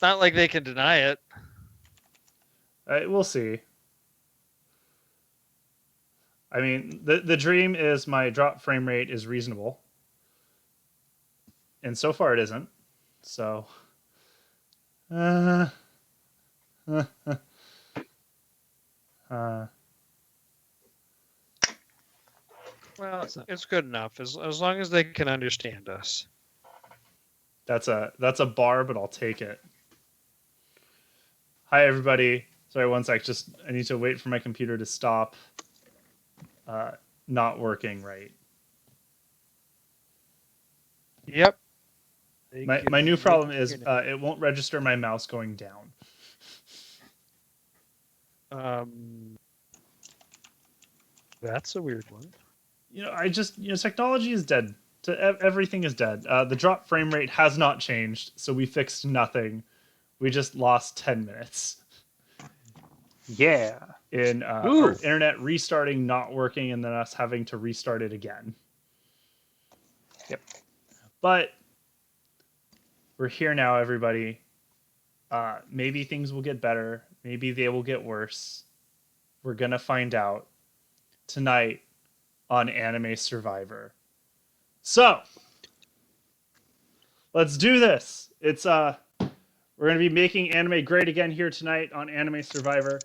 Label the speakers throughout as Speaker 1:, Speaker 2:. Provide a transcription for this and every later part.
Speaker 1: not like they can deny it.
Speaker 2: We'll see. I mean, the dream is my drop frame rate is reasonable. And so far it isn't. So...
Speaker 1: Well, it's good enough as long as they can understand us.
Speaker 2: That's a bar, but I'll take it. Hi, everybody. Sorry, one sec. Just I need to wait for my computer to stop not working right.
Speaker 1: Yep.
Speaker 2: My new problem is it won't register my mouse going down.
Speaker 1: That's a weird one.
Speaker 2: Technology is dead. Everything is dead. The drop frame rate has not changed, so we fixed nothing. We just lost 10 minutes.
Speaker 3: Yeah.
Speaker 2: In our internet restarting, not working, and then us having to restart it again.
Speaker 3: Yep.
Speaker 2: But we're here now, everybody. Maybe things will get better. Maybe they will get worse. We're going to find out tonight on Anime Survivor. So, let's do this. We're going to be making anime great again here tonight on Anime Survivor,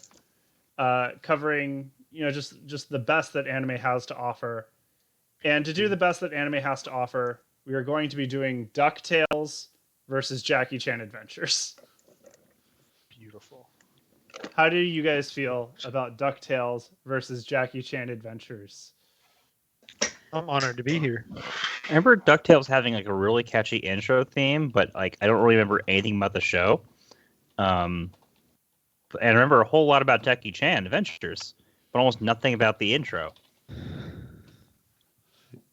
Speaker 2: covering just the best that anime has to offer. And to do the best that anime has to offer, we are going to be doing DuckTales versus Jackie Chan Adventures.
Speaker 1: Beautiful.
Speaker 2: How do you guys feel about DuckTales versus Jackie Chan Adventures?
Speaker 1: I'm honored to be here.
Speaker 3: I remember DuckTales having like a really catchy intro theme, but like I don't really remember anything about the show. And I remember a whole lot about Jackie Chan Adventures, but almost nothing about the intro.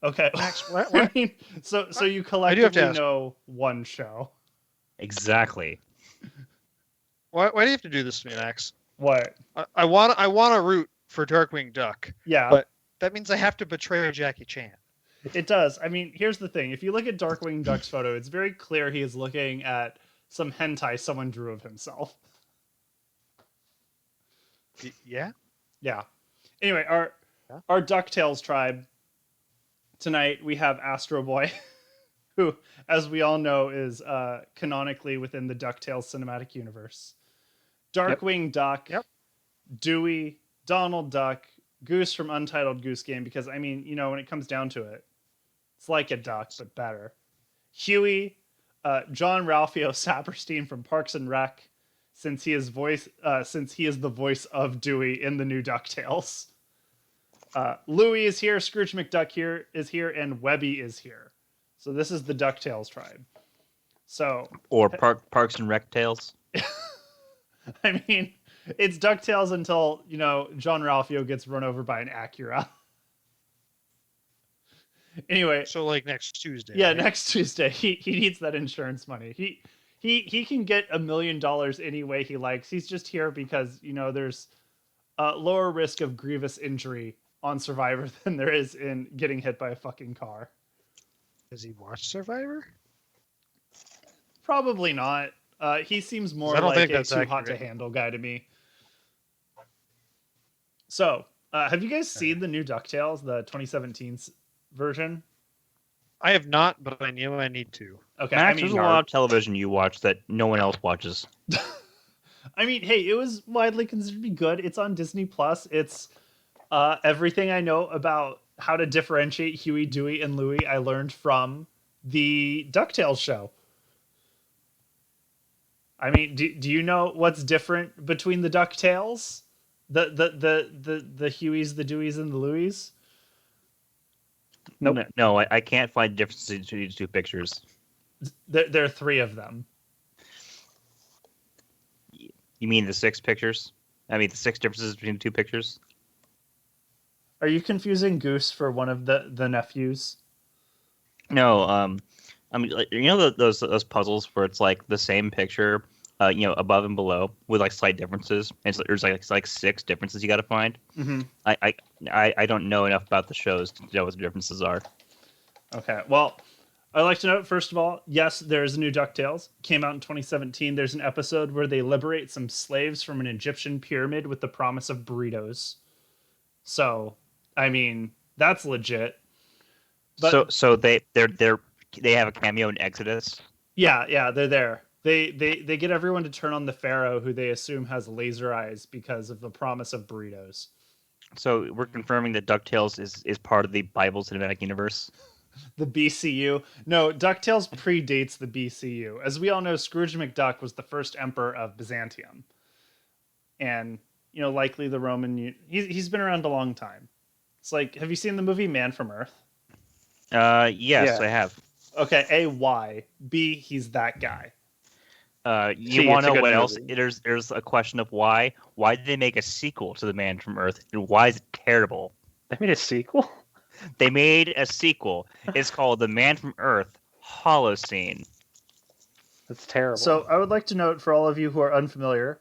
Speaker 2: Okay.
Speaker 1: Max, what?
Speaker 2: I mean, so you collectively know one show.
Speaker 3: Exactly.
Speaker 1: Why do you have to do this to me, Max?
Speaker 2: What?
Speaker 1: I want to root for Darkwing Duck.
Speaker 2: Yeah.
Speaker 1: But that means I have to betray Jackie Chan.
Speaker 2: It does. I mean, here's the thing. If you look at Darkwing Duck's photo, it's very clear he is looking at some hentai someone drew of himself.
Speaker 1: Yeah?
Speaker 2: Yeah. Anyway, our DuckTales tribe. Tonight we have Astro Boy, who, as we all know, is canonically within the DuckTales cinematic universe. Darkwing Duck, Dewey, Donald Duck, Goose from Untitled Goose Game, because, I mean, when it comes down to it, it's like a duck, but better. Huey, John Ralphio Saperstein from Parks and Rec, since he is the voice of Dewey in the new DuckTales. Louie is here, Scrooge McDuck is here, and Webby is here. So this is the DuckTales tribe. So
Speaker 3: or Parks and Rec Tales.
Speaker 2: I mean, it's DuckTales until, John Ralphio gets run over by an Acura. Anyway.
Speaker 1: So like next Tuesday.
Speaker 2: Yeah,
Speaker 1: right?
Speaker 2: next Tuesday. He needs that insurance money. He can get $1 million any way he likes. He's just here because, there's a lower risk of grievous injury on Survivor than there is in getting hit by a fucking car.
Speaker 1: Has he watched Survivor?
Speaker 2: Probably not. He seems more like a too hot to handle guy to me. So, have you guys seen the new DuckTales, the 2017 version?
Speaker 1: I have not, but I knew I need to.
Speaker 2: Okay,
Speaker 3: Max, there's a lot of television you watch that no one else watches.
Speaker 2: I mean, hey, it was widely considered to be good. It's on Disney Plus. It's everything I know about how to differentiate Huey, Dewey, and Louie I learned from the DuckTales show. I mean, do you know what's different between the DuckTales? The Hueys, the Deweys, and the Louies?
Speaker 3: Nope. No, I can't find differences between these two pictures.
Speaker 2: There are 3 of them.
Speaker 3: You mean the 6 pictures? I mean the 6 differences between the 2 pictures?
Speaker 2: Are you confusing Goose for one of the nephews?
Speaker 3: No, I mean, like, those puzzles where it's like the same picture, above and below with like slight differences. And there's like 6 differences you got to find.
Speaker 2: Mm-hmm.
Speaker 3: I don't know enough about the shows to know what the differences are.
Speaker 2: Okay, well, I'd like to note, first of all, yes, there's a new DuckTales. Came out in 2017. There's an episode where they liberate some slaves from an Egyptian pyramid with the promise of burritos. So, I mean, that's legit. But
Speaker 3: So they have a cameo in Exodus.
Speaker 2: yeah, they're there. They get everyone to turn on the pharaoh, who they assume has laser eyes because of the promise of burritos.
Speaker 3: So we're confirming that DuckTales is part of the Bible cinematic universe.
Speaker 2: The BCU. No, DuckTales predates the BCU. As we all know, Scrooge McDuck was the first emperor of Byzantium. And, likely the Roman... He's been around a long time. It's like, have you seen the movie Man from Earth?
Speaker 3: Yes,
Speaker 4: Yeah.
Speaker 3: I have.
Speaker 2: Okay, A, why? B, he's that guy.
Speaker 3: You
Speaker 4: See,
Speaker 3: want
Speaker 4: it's
Speaker 3: to
Speaker 4: a
Speaker 3: know
Speaker 4: good
Speaker 3: what else?
Speaker 4: movie.
Speaker 3: There's a question of why. Why did they make a sequel to The Man from Earth? And why is it terrible?
Speaker 4: They made a sequel.
Speaker 3: They made a sequel. It's called The Man from Earth Holocene.
Speaker 4: That's terrible.
Speaker 2: So I would like to note for all of you who are unfamiliar,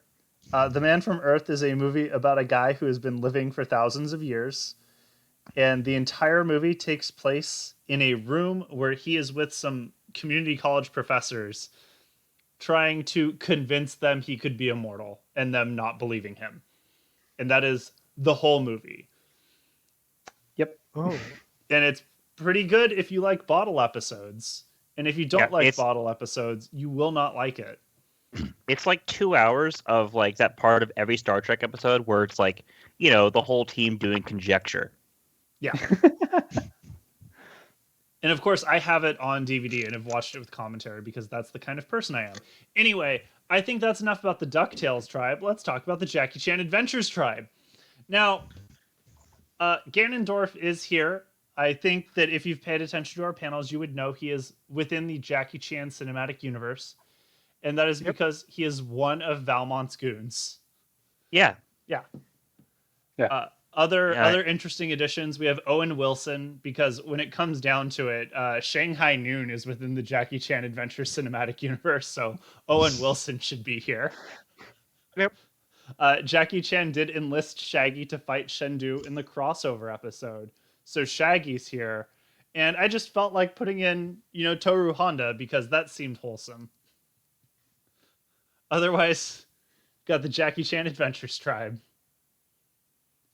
Speaker 2: The Man from Earth is a movie about a guy who has been living for thousands of years. And the entire movie takes place in a room where he is with some community college professors trying to convince them he could be immortal and them not believing him. And that is the whole movie.
Speaker 4: Yep.
Speaker 1: Oh,
Speaker 2: And it's pretty good if you like bottle episodes. And if you don't
Speaker 3: Yeah,
Speaker 2: like
Speaker 3: it's-
Speaker 2: bottle episodes, you will not like it.
Speaker 3: It's like 2 hours of like that part of every Star Trek episode where it's like, the whole team doing conjecture.
Speaker 2: Yeah. And of course, I have it on DVD and have watched it with commentary because that's the kind of person I am. Anyway, I think that's enough about the DuckTales tribe. Let's talk about the Jackie Chan Adventures tribe. Now, Ganondorf is here. I think that if you've paid attention to our panels, you would know he is within the Jackie Chan cinematic universe. And that is because he is one of Valmont's goons.
Speaker 3: Yeah.
Speaker 2: Yeah.
Speaker 4: Yeah.
Speaker 2: Other interesting additions, we have Owen Wilson, because when it comes down to it, Shanghai Noon is within the Jackie Chan Adventure Cinematic Universe, so Owen Wilson should be here.
Speaker 1: Yep.
Speaker 2: Jackie Chan did enlist Shaggy to fight Shendu in the crossover episode, so Shaggy's here. And I just felt like putting in, Toru Honda, because that seemed wholesome. Otherwise, got the Jackie Chan Adventures tribe.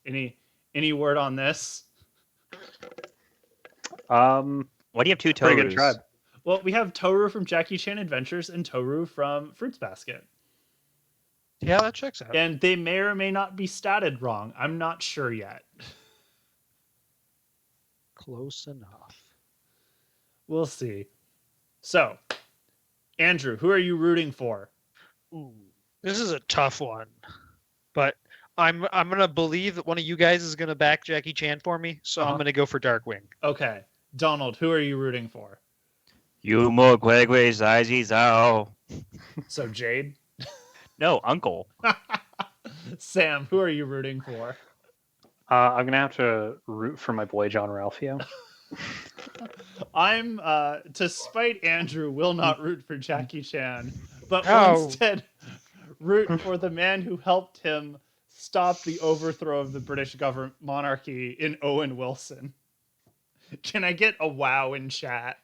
Speaker 2: Any word on this?
Speaker 3: Why do you have two
Speaker 4: Pretty
Speaker 3: Torus?
Speaker 4: good tribe.
Speaker 2: Well, we have Toru from Jackie Chan Adventures and Toru from Fruits Basket.
Speaker 1: yeah, that checks out.
Speaker 2: And they may or may not be statted wrong. I'm not sure yet.
Speaker 1: Close enough.
Speaker 2: We'll see. So, Andrew, who are you rooting for?
Speaker 1: Ooh, this is a tough one, but I'm gonna believe that one of you guys is gonna back Jackie Chan for me, so
Speaker 2: Uh-huh.
Speaker 1: I'm gonna go for Darkwing.
Speaker 2: Okay. Donald, who are you rooting for?
Speaker 3: You mo kwegwe zaizi zao.
Speaker 2: So, Jade?
Speaker 3: No, Uncle.
Speaker 2: Sam, who are you rooting for?
Speaker 4: I'm gonna have to root for my boy John Ralphio.
Speaker 2: I'm, to spite Andrew, will not root for Jackie Chan, but will
Speaker 1: No.
Speaker 2: instead root for the man who helped him stop the overthrow of the British government monarchy in Owen Wilson. Can I get a wow in chat?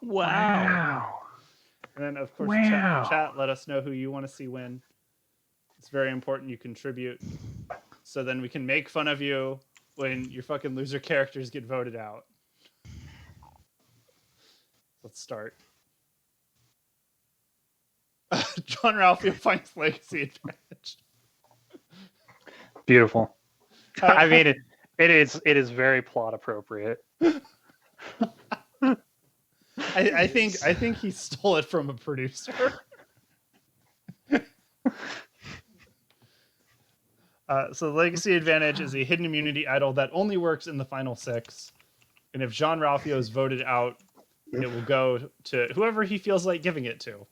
Speaker 4: Wow.
Speaker 2: And then, of course,
Speaker 4: Wow.
Speaker 2: chat, let us know who you want to see win. It's very important you contribute. So then we can make fun of you when your fucking loser characters get voted out. Let's start. John Ralphio finds legacy advantage.
Speaker 4: Beautiful. I mean, it is very plot appropriate.
Speaker 2: I think he stole it from a producer. So the legacy advantage is a hidden immunity idol that only works in the final 6. And if Jean Ralphio is voted out, it will go to whoever he feels like giving it to.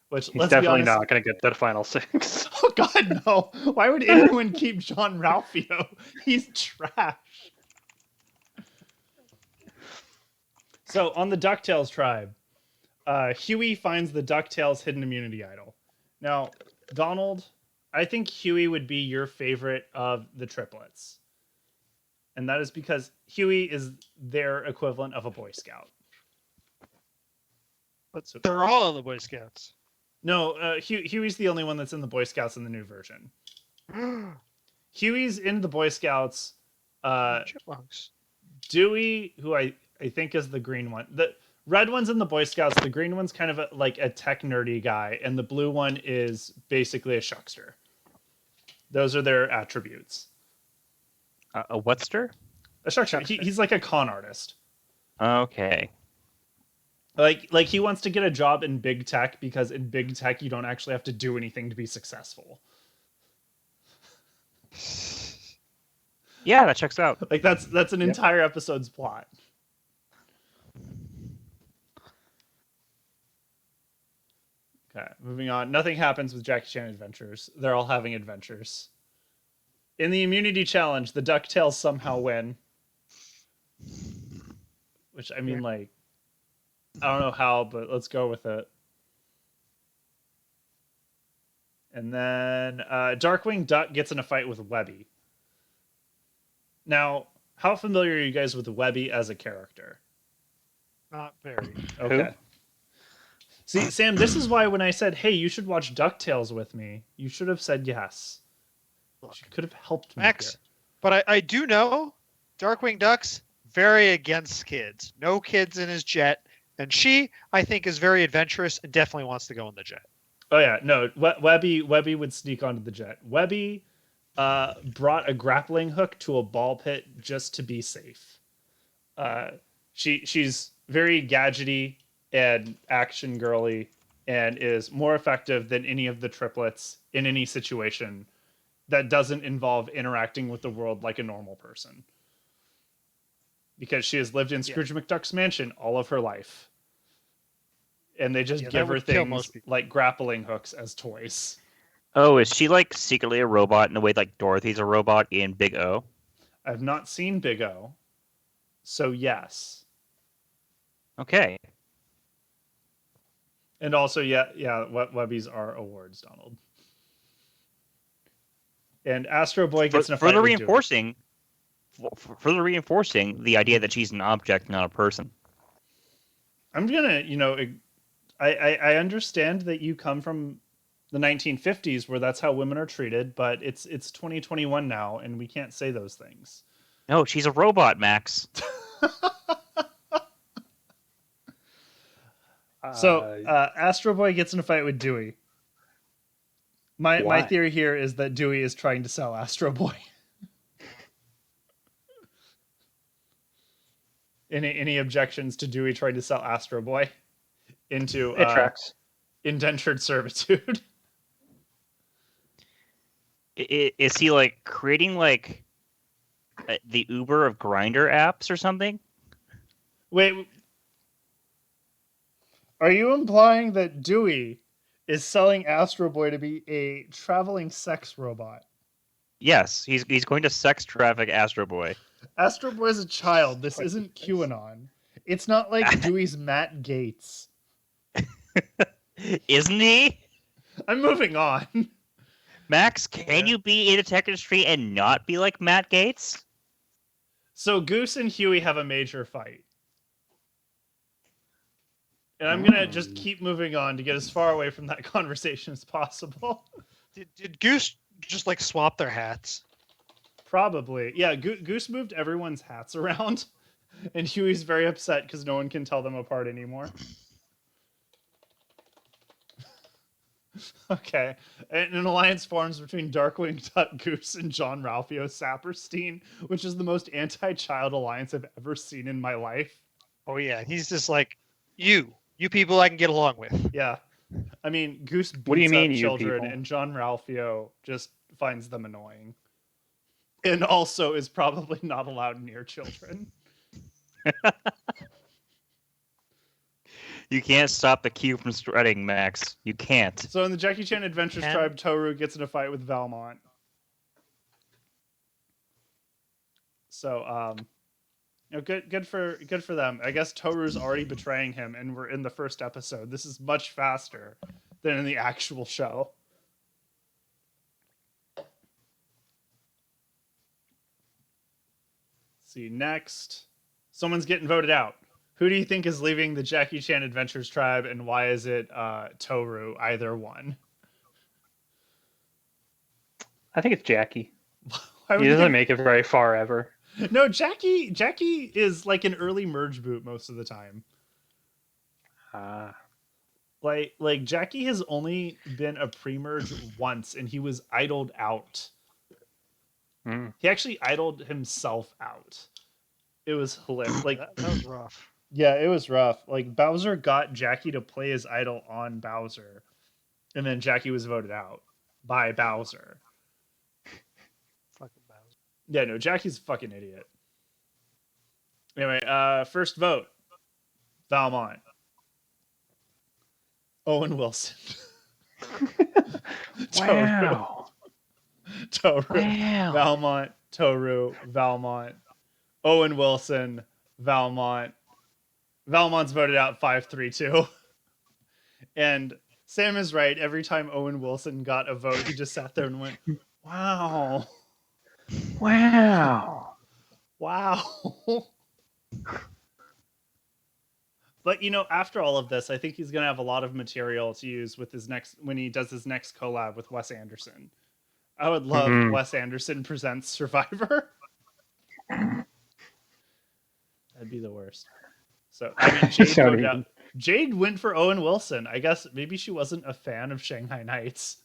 Speaker 2: Which,
Speaker 4: He's
Speaker 2: let's be
Speaker 4: definitely
Speaker 2: honest,
Speaker 4: not going to get that final 6.
Speaker 2: oh god, no. Why would anyone keep Jean Ralphio? He's trash. So on the DuckTales tribe, Huey finds the DuckTales hidden immunity idol. Now, Donald, I think Huey would be your favorite of the triplets. And that is because Huey is their equivalent of a Boy Scout.
Speaker 1: But they're all in the Boy Scouts.
Speaker 2: No, Huey's the only one that's in the Boy Scouts in the new version. Huey's in the Boy Scouts.
Speaker 1: Chipmunks.
Speaker 2: Dewey, who I think is the green one. The red one's in the Boy Scouts. The green one's kind of like a tech nerdy guy, and the blue one is basically a shuckster. Those are their attributes.
Speaker 3: A whatster?
Speaker 2: A shuckster. He's like a con artist.
Speaker 3: Okay.
Speaker 2: Like he wants to get a job in big tech because in big tech you don't actually have to do anything to be successful.
Speaker 3: Yeah, that checks out.
Speaker 2: Like that's an entire episode's plot. Okay, moving on. Nothing happens with Jackie Chan Adventures. They're all having adventures. In the immunity challenge, the DuckTales somehow win. Which, I mean, like, I don't know how, but let's go with it. And then Darkwing Duck gets in a fight with Webby. Now, how familiar are you guys with Webby as a character?
Speaker 1: Not very.
Speaker 2: Okay. See, Sam, this is why when I said, hey, you should watch DuckTales with me, you should have said yes. She could have helped me
Speaker 1: Max,
Speaker 2: here.
Speaker 1: but I do know Darkwing Duck's very against kids. No kids in his jet. And she, I think, is very adventurous and definitely wants to go in the jet.
Speaker 2: Oh, yeah. No, Webby would sneak onto the jet. Webby brought a grappling hook to a ball pit just to be safe. She's very gadgety and action girly and is more effective than any of the triplets in any situation that doesn't involve interacting with the world like a normal person. Because she has lived in Scrooge McDuck's mansion all of her life. And they just give her things like grappling hooks as toys.
Speaker 3: Oh, is she like secretly a robot in the way like Dorothy's a robot in Big O?
Speaker 2: I've not seen Big O. So yes.
Speaker 3: Okay.
Speaker 2: And also, yeah, Webbies are awards, Donald. And Astro Boy gets in a fight
Speaker 3: further
Speaker 2: with
Speaker 3: reinforcing, further reinforcing the idea that she's an object, not a person.
Speaker 2: I'm gonna, I understand that you come from the 1950s where that's how women are treated, but it's 2021 now, and we can't say those things.
Speaker 3: No, she's a robot, Max.
Speaker 2: So Astro Boy gets in a fight with Dewey. My
Speaker 3: Why?
Speaker 2: theory here is that Dewey is trying to sell Astro Boy. Any objections to Dewey trying to sell Astro Boy into
Speaker 4: It tracks.
Speaker 2: indentured servitude?
Speaker 3: Is he like creating like the Uber of Grinder apps or something?
Speaker 2: Wait, are you implying that Dewey is selling Astro Boy to be a traveling sex robot?
Speaker 3: Yes, he's going to sex traffic Astro Boy.
Speaker 2: Astro Boy is a child. This isn't QAnon. It's not like Dewey's Matt Gates.
Speaker 3: Isn't he?
Speaker 2: I'm moving on.
Speaker 3: Max, can you be in Detective Street and not be like Matt Gates?
Speaker 2: So Goose and Huey have a major fight. And I'm going to just keep moving on to get as far away from that conversation as possible.
Speaker 1: Did Goose just like swap their hats?
Speaker 2: Probably. Yeah, Goose moved everyone's hats around. And Huey's very upset because no one can tell them apart anymore. Okay. And an alliance forms between Darkwing Duck, Goose, and John Ralphio Saperstein, which is the most anti-child alliance I've ever seen in my life.
Speaker 1: Oh yeah, he's just like you people I can get along with.
Speaker 2: Yeah. I mean, Goose beats
Speaker 4: What do you mean,
Speaker 2: up
Speaker 4: you
Speaker 2: children,
Speaker 4: people?
Speaker 2: and John Ralphio just finds them annoying. And also is probably not allowed near children.
Speaker 3: You can't stop the queue from spreading, Max. You can't.
Speaker 2: So in the Jackie Chan Adventures Tribe, Toru gets in a fight with Valmont. So, good for them. I guess Toru's already betraying him, and we're in the first episode. This is much faster than in the actual show. See, next, someone's getting voted out. Who do you think is leaving the Jackie Chan Adventures tribe, and why is it Toru? Either one.
Speaker 4: I think it's Jackie.
Speaker 2: Why would
Speaker 4: He
Speaker 2: you
Speaker 4: doesn't
Speaker 2: think-
Speaker 4: make it very far ever.
Speaker 2: No, Jackie is like an early merge boot most of the time. Like Jackie has only been a pre-merge once, and he was idled out.
Speaker 4: Mm.
Speaker 2: He actually idled himself out. It was hilarious. Like
Speaker 1: that was rough.
Speaker 2: yeah, it was rough. Like Bowser got Jackie to play his idol on Bowser, and then Jackie was voted out by Bowser.
Speaker 1: Fucking Bowser.
Speaker 2: Yeah, no, Jackie's a fucking idiot. Anyway, first vote. Valmont. Owen Wilson.
Speaker 4: Wow.
Speaker 2: Toru.
Speaker 3: Wow.
Speaker 2: Valmont. Toru. Valmont. Owen Wilson. Valmont. Valmont's voted out 5-3-2. And Sam is right. Every time Owen Wilson got a vote, he just sat there and went, wow.
Speaker 4: Wow.
Speaker 2: Wow. But after all of this, I think he's going to have a lot of material to use with when he does his next collab with Wes Anderson. I would love Wes Anderson presents Survivor. That'd be the worst. So I mean, Jade went for Owen Wilson. I guess maybe she wasn't a fan of Shanghai Nights.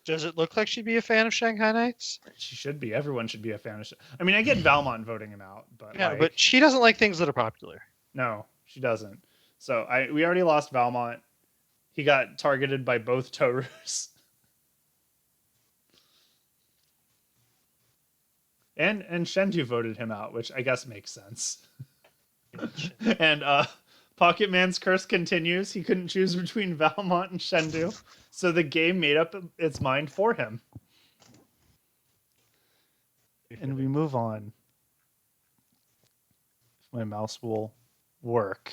Speaker 1: Does it look like she'd be a fan of Shanghai Nights?
Speaker 2: She should be. Everyone should be a fan of. I mean, I get Valmont voting him out, but
Speaker 1: Yeah, but she doesn't like things that are popular.
Speaker 2: no, she doesn't. So we already lost Valmont. He got targeted by both Torus. And Shenju voted him out, which I guess makes sense. And Pocket Man's curse continues. He couldn't choose between Valmont and Shendu, so the game made up its mind for him. And we move on. If my mouse will work.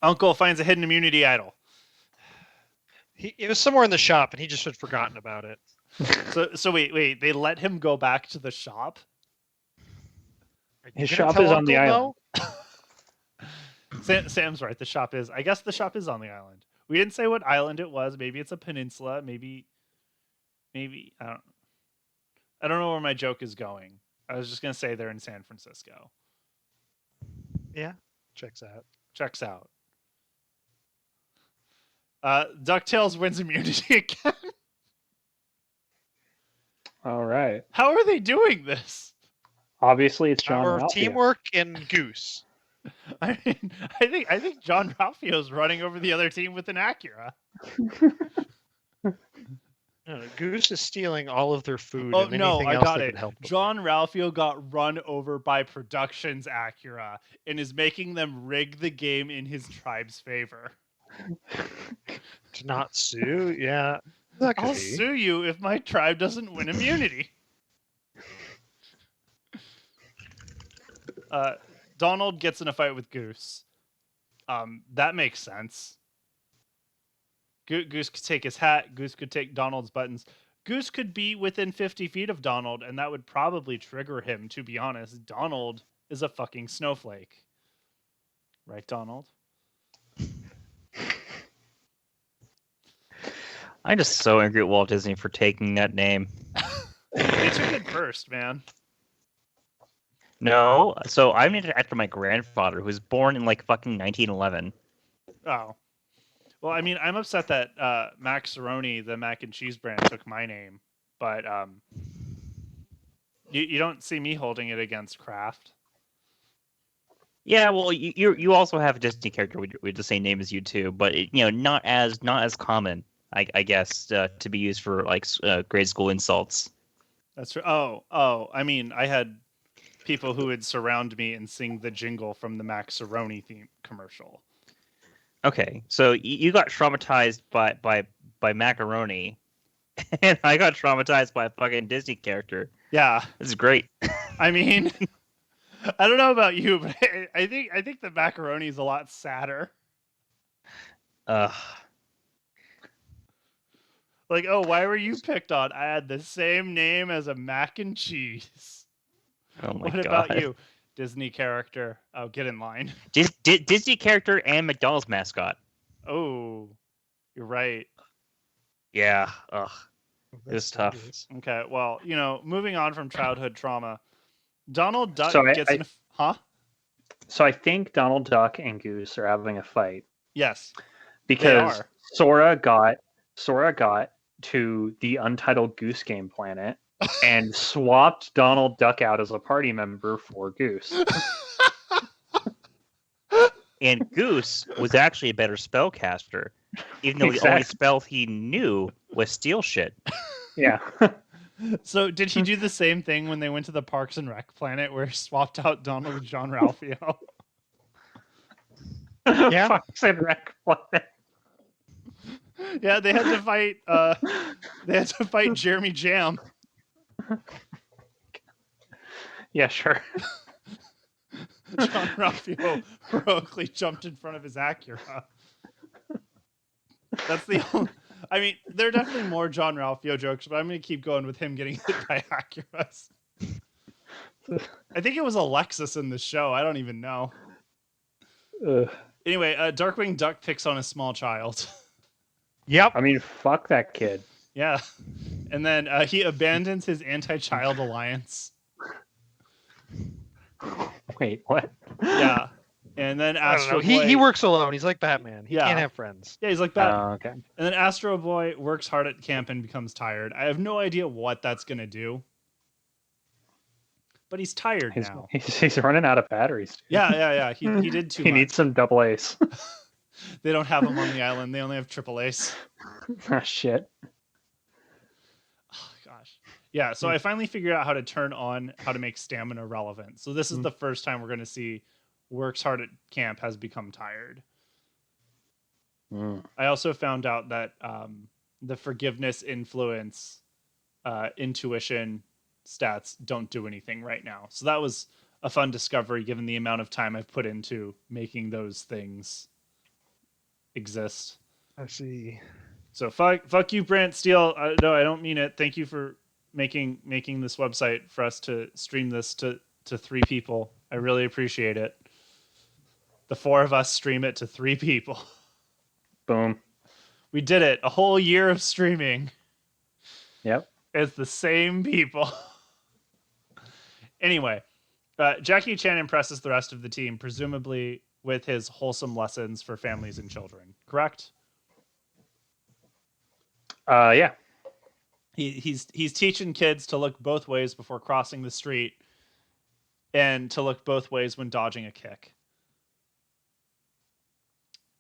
Speaker 2: Uncle finds a hidden immunity idol.
Speaker 1: It was somewhere in the shop, and he just had forgotten about it.
Speaker 2: So wait. They let him go back to the shop?
Speaker 1: Are you
Speaker 4: His
Speaker 1: gonna
Speaker 4: shop
Speaker 1: tell
Speaker 4: is on the
Speaker 1: Uncle
Speaker 4: island.
Speaker 2: Sam's right. The shop is. I guess the shop is on the island. We didn't say what island it was. Maybe it's a peninsula. Maybe I don't know where my joke is going. I was just gonna say they're in San Francisco.
Speaker 1: Yeah, checks out.
Speaker 2: Checks out. DuckTales wins immunity again.
Speaker 4: All right.
Speaker 2: How are they doing this?
Speaker 4: Obviously, it's John
Speaker 1: Power of
Speaker 4: Ralphio.
Speaker 1: teamwork and Goose.
Speaker 2: I mean, I think John Ralphio's running over the other team with an Acura.
Speaker 1: No, Goose is stealing all of their food.
Speaker 2: Oh
Speaker 1: and
Speaker 2: no,
Speaker 1: anything
Speaker 2: I
Speaker 1: else
Speaker 2: got
Speaker 1: they
Speaker 2: it.
Speaker 1: could help them
Speaker 2: John Ralphio got run over by Productions Acura and is making them rig the game in his tribe's favor.
Speaker 1: with. To not sue. Yeah, that could
Speaker 2: I'll
Speaker 1: be.
Speaker 2: sue you if my tribe doesn't win immunity. Donald gets in a fight with Goose. That makes sense. Goose could take his hat. Goose could take Donald's buttons. Goose could be within 50 feet of Donald, and that would probably trigger him, to be honest. Donald is a fucking snowflake. Right, Donald?
Speaker 3: I'm just so angry at Walt Disney for taking that name.
Speaker 2: They took it first, man.
Speaker 3: No, so I'm named after my grandfather, who was born in like fucking 1911.
Speaker 2: Oh. Well, I mean, I'm upset that Maxaroni, the mac and cheese brand, took my name, but you don't see me holding it against Kraft.
Speaker 3: Yeah, well, you also have a Disney character with the same name as you too, but not as common, I guess, to be used for like grade school insults.
Speaker 2: That's true. Oh, I mean, I had people who would surround me and sing the jingle from the Maxaroni theme commercial.
Speaker 3: Okay, so you got traumatized by macaroni, and I got traumatized by a fucking Disney character.
Speaker 2: Yeah,
Speaker 3: This is great.
Speaker 2: I mean, I don't know about you, but I think the macaroni is a lot sadder. Like, oh, why were you picked on? I had the same name as a mac and cheese.
Speaker 3: Oh my
Speaker 2: What
Speaker 3: god.
Speaker 2: about you? Disney character. Oh, get in line.
Speaker 3: Disney character and McDonald's mascot.
Speaker 2: Oh, you're right.
Speaker 3: Yeah. Ugh.
Speaker 1: That's
Speaker 3: tough.
Speaker 1: dangerous.
Speaker 2: Okay, well, moving on from childhood trauma, Donald Duck
Speaker 4: So
Speaker 2: gets in. Huh?
Speaker 4: So I think Donald Duck and Goose are having a fight
Speaker 2: Yes,
Speaker 4: because
Speaker 2: are.
Speaker 4: Sora got to the Untitled Goose Game planet and swapped Donald Duck out as a party member for Goose.
Speaker 3: And Goose was actually a better spellcaster, even though the only
Speaker 4: Exactly.
Speaker 3: spell he knew was steal shit.
Speaker 4: Yeah.
Speaker 2: So did he do the same thing when they went to the Parks and Rec planet where he swapped out Donald with John Ralphio?
Speaker 1: Yeah.
Speaker 4: Fox and Rec planet.
Speaker 2: Yeah, they had to fight. They had to fight Jeremy Jam.
Speaker 4: Yeah, sure.
Speaker 2: John Ralphio heroically jumped in front of his Acura. That's the only. I mean, there are definitely more John Ralphio jokes, but I'm going to keep going with him getting hit by Acuras. I think it was a Lexus in the show. I don't even know. Anyway, Darkwing Duck picks on a small child.
Speaker 1: Yep.
Speaker 4: I mean, fuck that kid.
Speaker 2: Yeah. And then he abandons his anti-child alliance.
Speaker 4: Wait, what?
Speaker 2: Yeah. And then
Speaker 1: I don't
Speaker 2: Astro
Speaker 1: know.
Speaker 2: Boy...
Speaker 1: He works alone. He's like Batman. He
Speaker 2: Yeah.
Speaker 1: can't have friends.
Speaker 2: Yeah, he's like that.
Speaker 4: Okay.
Speaker 2: And then Astro Boy works hard at camp and becomes tired. I have no idea what that's going to do. But he's tired now.
Speaker 4: He's running out of batteries. Dude.
Speaker 2: Yeah. He did too
Speaker 4: He
Speaker 2: much.
Speaker 4: needs some double A's.
Speaker 2: They don't have them on the island. They only have triple A's.
Speaker 4: Ah, shit.
Speaker 2: Oh, gosh. Yeah, so I finally figured out how to make stamina relevant. So this is the first time we're going to see works hard at camp has become tired. I also found out that the forgiveness influence intuition stats don't do anything right now. So that was a fun discovery given the amount of time I've put into making those things exist.
Speaker 1: I see.
Speaker 2: So fuck you, Brant Steele. No, I don't mean it. Thank you for making this website for us to stream this to 3 people. I really appreciate it. The 4 of us stream it to 3 people.
Speaker 4: Boom.
Speaker 2: We did it. A whole year of streaming.
Speaker 4: Yep.
Speaker 2: It's the same people. Anyway, Jackie Chan impresses the rest of the team, presumably with his wholesome lessons for families and children. Correct?
Speaker 4: Yeah.
Speaker 2: He's teaching kids to look both ways before crossing the street, and to look both ways when dodging a kick.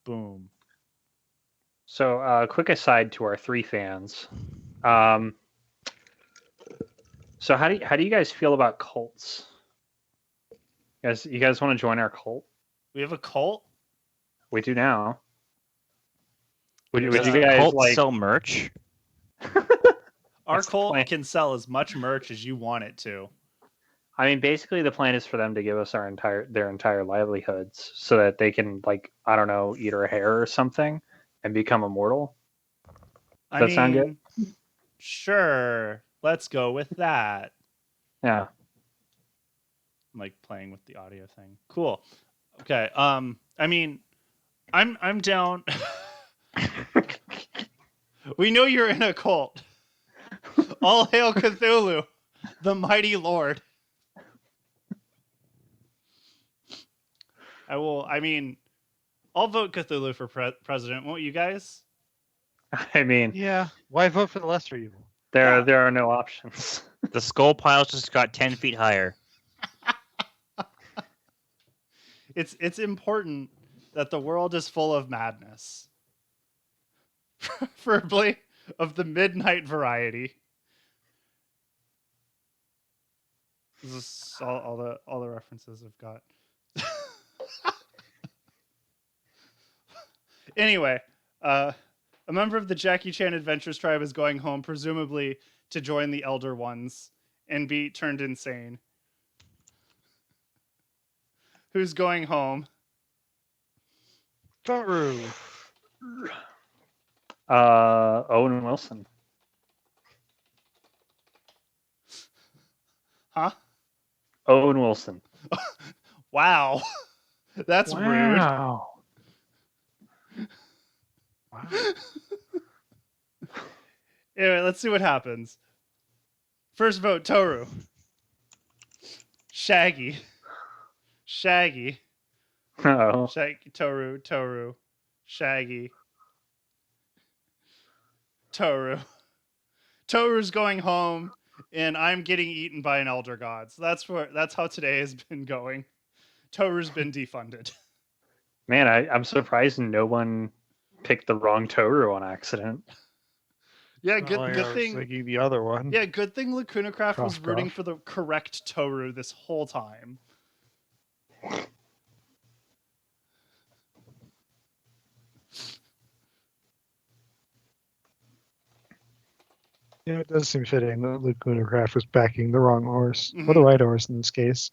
Speaker 2: Boom.
Speaker 4: So, quick aside to our 3 fans. So how do you guys feel about cults? You guys want to join our cult?
Speaker 2: We have a cult?
Speaker 4: We do now. Would you
Speaker 2: Does
Speaker 4: guys
Speaker 3: Cult
Speaker 4: like?
Speaker 3: sell merch?
Speaker 2: Our
Speaker 4: What's the
Speaker 2: cult
Speaker 4: plan?
Speaker 2: can sell as much merch as you want it to.
Speaker 4: I mean, basically, the plan is for them to give us their entire livelihoods, so that they can, like, I don't know, eat our hair or something, and become immortal.
Speaker 2: I
Speaker 4: Does that sound good?
Speaker 2: Sure. Let's go with that.
Speaker 4: Yeah.
Speaker 2: I'm like playing with the audio thing. Cool. Okay. I mean, I'm down. We know you're in a cult. All hail Cthulhu, the mighty Lord. I'll vote Cthulhu for president, won't you guys?
Speaker 4: I mean,
Speaker 1: Yeah. Why vote for the lesser evil?
Speaker 4: there are no options.
Speaker 3: The skull piles just got 10 feet higher.
Speaker 2: It's important that the world is full of madness. Preferably of the midnight variety. This is all the references I've got. Anyway, a member of the Jackie Chan Adventures tribe is going home, presumably to join the Elder Ones and be turned insane. Who's going home?
Speaker 1: Don't rule.
Speaker 4: Owen Wilson. Owen Wilson.
Speaker 2: Wow. That's rude.
Speaker 4: Wow.
Speaker 1: Wow.
Speaker 2: Anyway, let's see what happens. First vote, Toru. Shaggy. Shaggy.
Speaker 4: Oh.
Speaker 2: Shaggy. Toru. Shaggy. Toru. Toru's going home, and I'm getting eaten by an elder god. So that's how today has been going. Toru's been defunded.
Speaker 4: Man, I'm surprised no one picked the wrong Toru on accident.
Speaker 2: Yeah,
Speaker 1: I
Speaker 2: good
Speaker 1: was
Speaker 2: thing.
Speaker 1: thinking the other one.
Speaker 2: Yeah, good thing Lacuna Craft was
Speaker 1: Cough,
Speaker 2: rooting
Speaker 1: cough.
Speaker 2: for the correct Toru this whole time.
Speaker 1: Yeah, it does seem fitting that Lacuna Craft was backing the wrong horse. Or
Speaker 2: Mhm.
Speaker 1: the right horse in this case.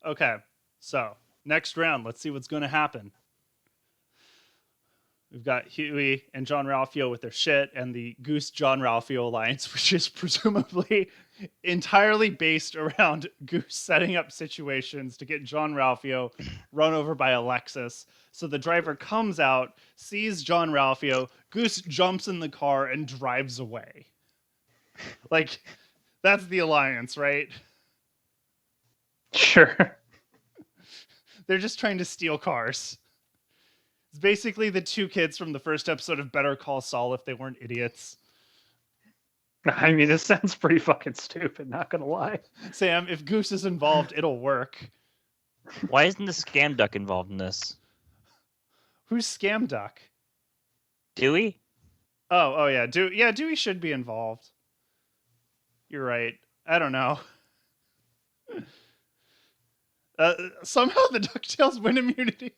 Speaker 2: Okay, so next round, let's see what's going to happen. We've got Huey and John Ralphio with their shit, and the Goose John Ralphio alliance, which is presumably entirely based around Goose setting up situations to get John Ralphio run over by a Lexus. So the driver comes out, sees John Ralphio, Goose jumps in the car and drives away. Like, that's the alliance, right?
Speaker 4: Sure.
Speaker 2: They're just trying to steal cars. It's basically the two kids from the first episode of Better Call Saul if they weren't idiots.
Speaker 4: I mean, this sounds pretty fucking stupid, not gonna lie.
Speaker 2: Sam, if Goose is involved, it'll work.
Speaker 3: Why isn't the scam duck involved in this?
Speaker 2: Who's Scam Duck?
Speaker 3: Dewey?
Speaker 2: Oh yeah, Dewey should be involved. You're right. I don't know. Somehow the DuckTales win immunity.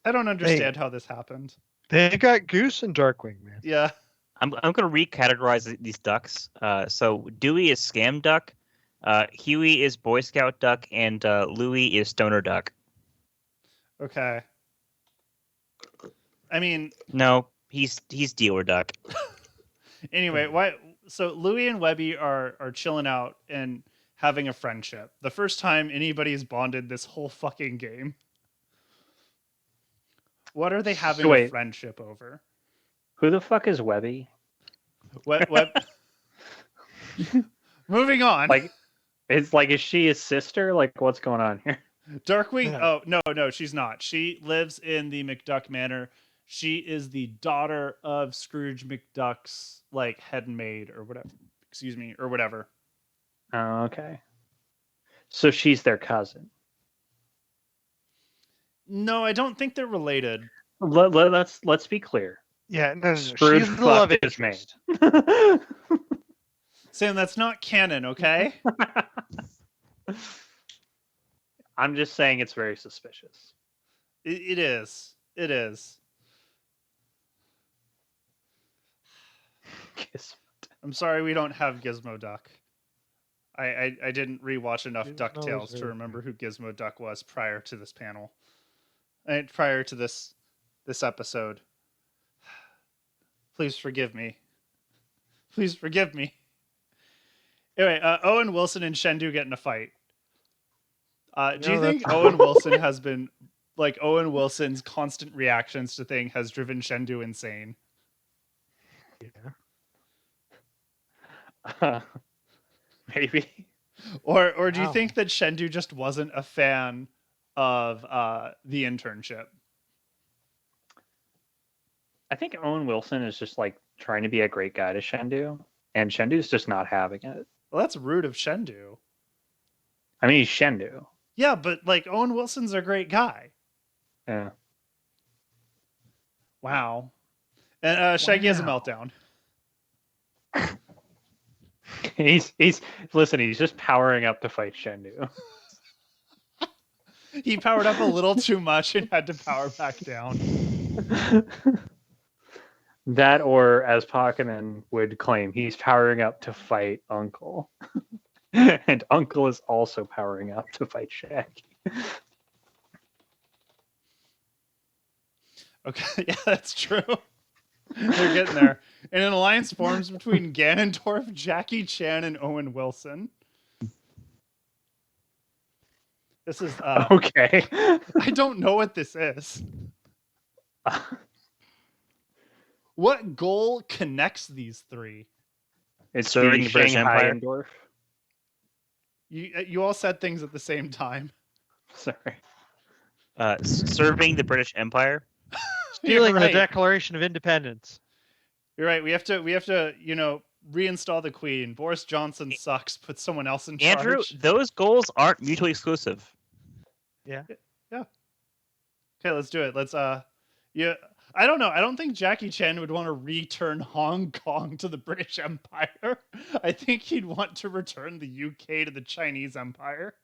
Speaker 2: I don't understand how this happened.
Speaker 1: They got Goose and Darkwing, man.
Speaker 2: Yeah.
Speaker 3: I'm going to recategorize these ducks. So Dewey is scam duck, Huey is Boy Scout duck, and Louie is stoner duck.
Speaker 2: Okay. I mean,
Speaker 3: No, he's dealer duck.
Speaker 2: anyway, why? So Louie and Webby are chilling out and having a friendship. The first time anybody's bonded this whole fucking game. What are they having a friendship over?
Speaker 4: Who the fuck is Webby?
Speaker 2: Web. Moving on.
Speaker 4: Like, is she his sister? Like, what's going on here?
Speaker 2: Darkwing.
Speaker 1: Yeah.
Speaker 2: Oh no, she's not. She lives in the McDuck Manor. She is the daughter of Scrooge McDuck's like head maid or whatever. Excuse me, or whatever.
Speaker 4: Oh, okay. So she's their cousin.
Speaker 2: No, I don't think they're related.
Speaker 4: Let's be clear.
Speaker 1: Yeah, no,
Speaker 4: Scrooge
Speaker 1: she's the love
Speaker 4: fucked his
Speaker 1: interest.
Speaker 4: maid.
Speaker 2: Sam, that's not canon, okay?
Speaker 4: I'm just saying it's very suspicious.
Speaker 2: It is. It is. I'm sorry we don't have Gizmo Duck. I didn't rewatch enough
Speaker 1: Gizmo
Speaker 2: DuckTales
Speaker 1: is
Speaker 2: to
Speaker 1: very
Speaker 2: remember who Gizmo Duck was prior to this panel. And prior to this episode. Please forgive me. Please forgive me. Anyway, Owen Wilson and Shendu get in a fight. Do you think Owen Wilson has been like Owen Wilson's constant reactions to things has driven Shendu insane?
Speaker 1: Yeah.
Speaker 4: Maybe.
Speaker 2: Or do you
Speaker 1: Wow.
Speaker 2: think that Shendu just wasn't a fan of the internship?
Speaker 4: I think Owen Wilson is just like trying to be a great guy to Shendu, and Shendu's just not having it.
Speaker 2: Well, that's rude of Shendu.
Speaker 4: I mean, he's Shendu.
Speaker 2: Yeah, but like Owen Wilson's a great guy.
Speaker 4: Yeah.
Speaker 2: Wow. And Shaggy has a
Speaker 1: Wow.
Speaker 2: meltdown.
Speaker 4: He's listen, he's just powering up to fight Shendu.
Speaker 2: He powered up a little too much and had to power back down.
Speaker 4: That, or as Pakanen would claim, he's powering up to fight Uncle. And Uncle is also powering up to fight Shaggy.
Speaker 2: Okay, yeah, that's true. They're getting there. And an alliance forms between Ganondorf, Jackie Chan, and Owen Wilson. This is
Speaker 4: Okay.
Speaker 2: I don't know what this is. What goal connects these three?
Speaker 4: It's
Speaker 3: Serving
Speaker 4: the
Speaker 3: the British
Speaker 4: Shanghai
Speaker 3: Empire.
Speaker 4: Endorf.
Speaker 2: You all said things at the same time.
Speaker 4: Sorry.
Speaker 3: Serving the British Empire.
Speaker 1: Stealing
Speaker 2: You're
Speaker 1: the
Speaker 2: right.
Speaker 1: Declaration of Independence.
Speaker 2: You're right. We have to reinstall the Queen. Boris Johnson sucks. Put someone else in
Speaker 3: Andrew,
Speaker 2: charge.
Speaker 3: those goals aren't mutually exclusive.
Speaker 2: Okay, let's do it. Let's yeah. I don't know. I don't think Jackie Chan would want to return Hong Kong to the British Empire. I think he'd want to return the UK to the Chinese Empire.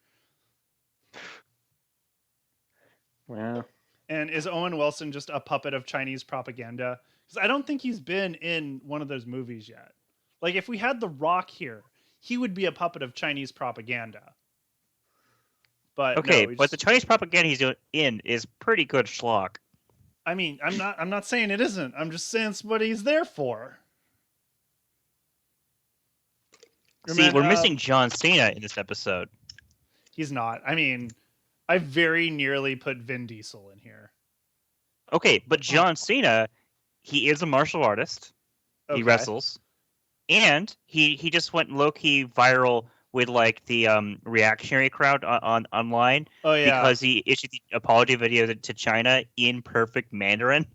Speaker 4: Well,
Speaker 2: And is Owen Wilson just a puppet of Chinese propaganda? Because I don't think he's been in one of those movies yet. Like, if we had The Rock here, he would be a puppet of Chinese propaganda. But
Speaker 3: Okay,
Speaker 2: no, we
Speaker 3: but the
Speaker 2: just-
Speaker 3: Chinese propaganda he's in is pretty good schlock.
Speaker 2: I mean, I'm not saying it isn't. I'm just saying it's what he's there for.
Speaker 3: See, we're missing John Cena in this episode.
Speaker 2: He's not. I mean, I very nearly put Vin Diesel in here.
Speaker 3: Okay, but John Cena, he is a martial artist. He
Speaker 2: Okay.
Speaker 3: wrestles, and he just went low key viral with like the reactionary crowd online
Speaker 2: Oh yeah.
Speaker 3: because he issued the apology video to China in perfect Mandarin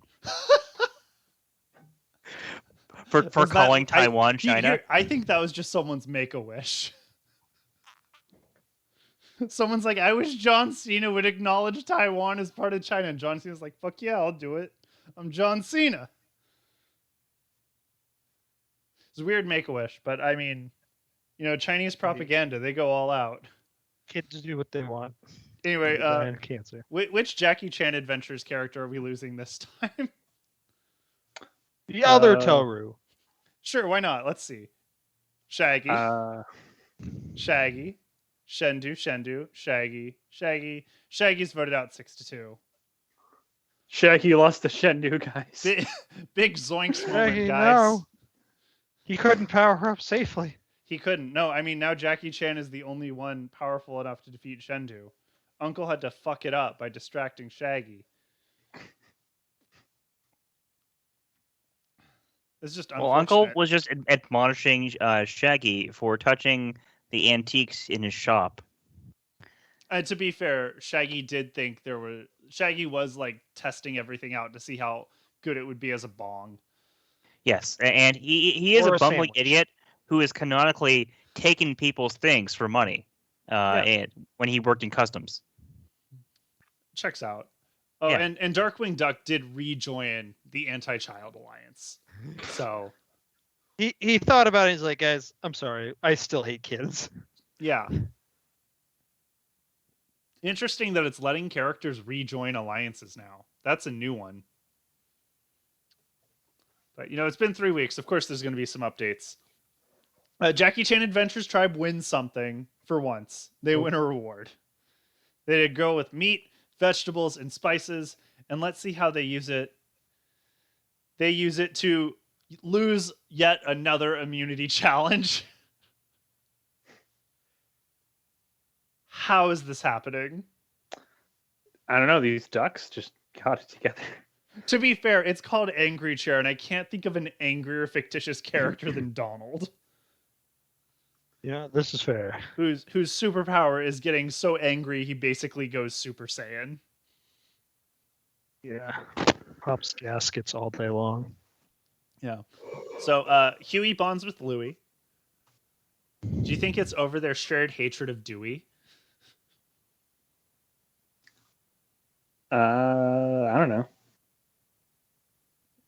Speaker 3: for
Speaker 2: Was that-
Speaker 3: calling
Speaker 2: I-
Speaker 3: Taiwan China.
Speaker 2: I think that was just someone's make a wish. Someone's like, I wish John Cena would acknowledge Taiwan as part of China. And John Cena's like, fuck yeah, I'll do it. I'm John Cena. It's a weird make a wish, but I mean, Chinese propaganda, they go all out.
Speaker 1: Kids do what they want.
Speaker 2: Anyway,
Speaker 1: And cancer.
Speaker 2: which Jackie Chan Adventures character are we losing this time?
Speaker 1: The other
Speaker 4: Uh,
Speaker 1: Toru.
Speaker 2: Sure, why not? Let's see. Shaggy. Shaggy. Shendu. Shaggy's voted out 6-2.
Speaker 4: Shaggy lost to Shendu, guys.
Speaker 2: Big zoinks moment,
Speaker 1: Shaggy,
Speaker 2: guys.
Speaker 1: no. He couldn't power her up safely.
Speaker 2: He couldn't. No, I mean, now Jackie Chan is the only one powerful enough to defeat Shendu. Uncle had to fuck it up by distracting Shaggy. It's just
Speaker 3: Well, Uncle
Speaker 2: unfortunate.
Speaker 3: was just admonishing Shaggy for touching the antiques in his shop.
Speaker 2: To be fair, Shaggy did think Shaggy was like testing everything out to see how good it would be as a bong.
Speaker 3: Yes, and he is
Speaker 1: Or
Speaker 3: a
Speaker 1: a
Speaker 3: bumbling
Speaker 1: sandwich.
Speaker 3: idiot who is canonically taking people's things for money and when he worked in customs.
Speaker 2: Checks out. Oh,
Speaker 3: Yeah.
Speaker 2: and Darkwing Duck did rejoin the Anti-Child Alliance. So,
Speaker 1: He thought about it. He's like, guys, I'm sorry. I still hate kids.
Speaker 2: yeah. Interesting that it's letting characters rejoin alliances now. That's a new one. But, it's been 3 weeks. Of course, there's going to be some updates. Jackie Chan Adventures Tribe wins something for once. They win a reward. They go with meat, vegetables, and spices, and let's see how they use it. They use it to lose yet another immunity challenge. How is this happening?
Speaker 4: I don't know. These ducks just got it together.
Speaker 2: To be fair, it's called Angry Chair, and I can't think of an angrier fictitious character than Donald,
Speaker 1: Yeah, this is fair.
Speaker 2: whose superpower is getting so angry he basically goes Super Saiyan.
Speaker 1: Yeah. Pops gaskets all day long.
Speaker 2: Yeah. So Huey bonds with Louie. Do you think it's over their shared hatred of Dewey?
Speaker 4: I don't know.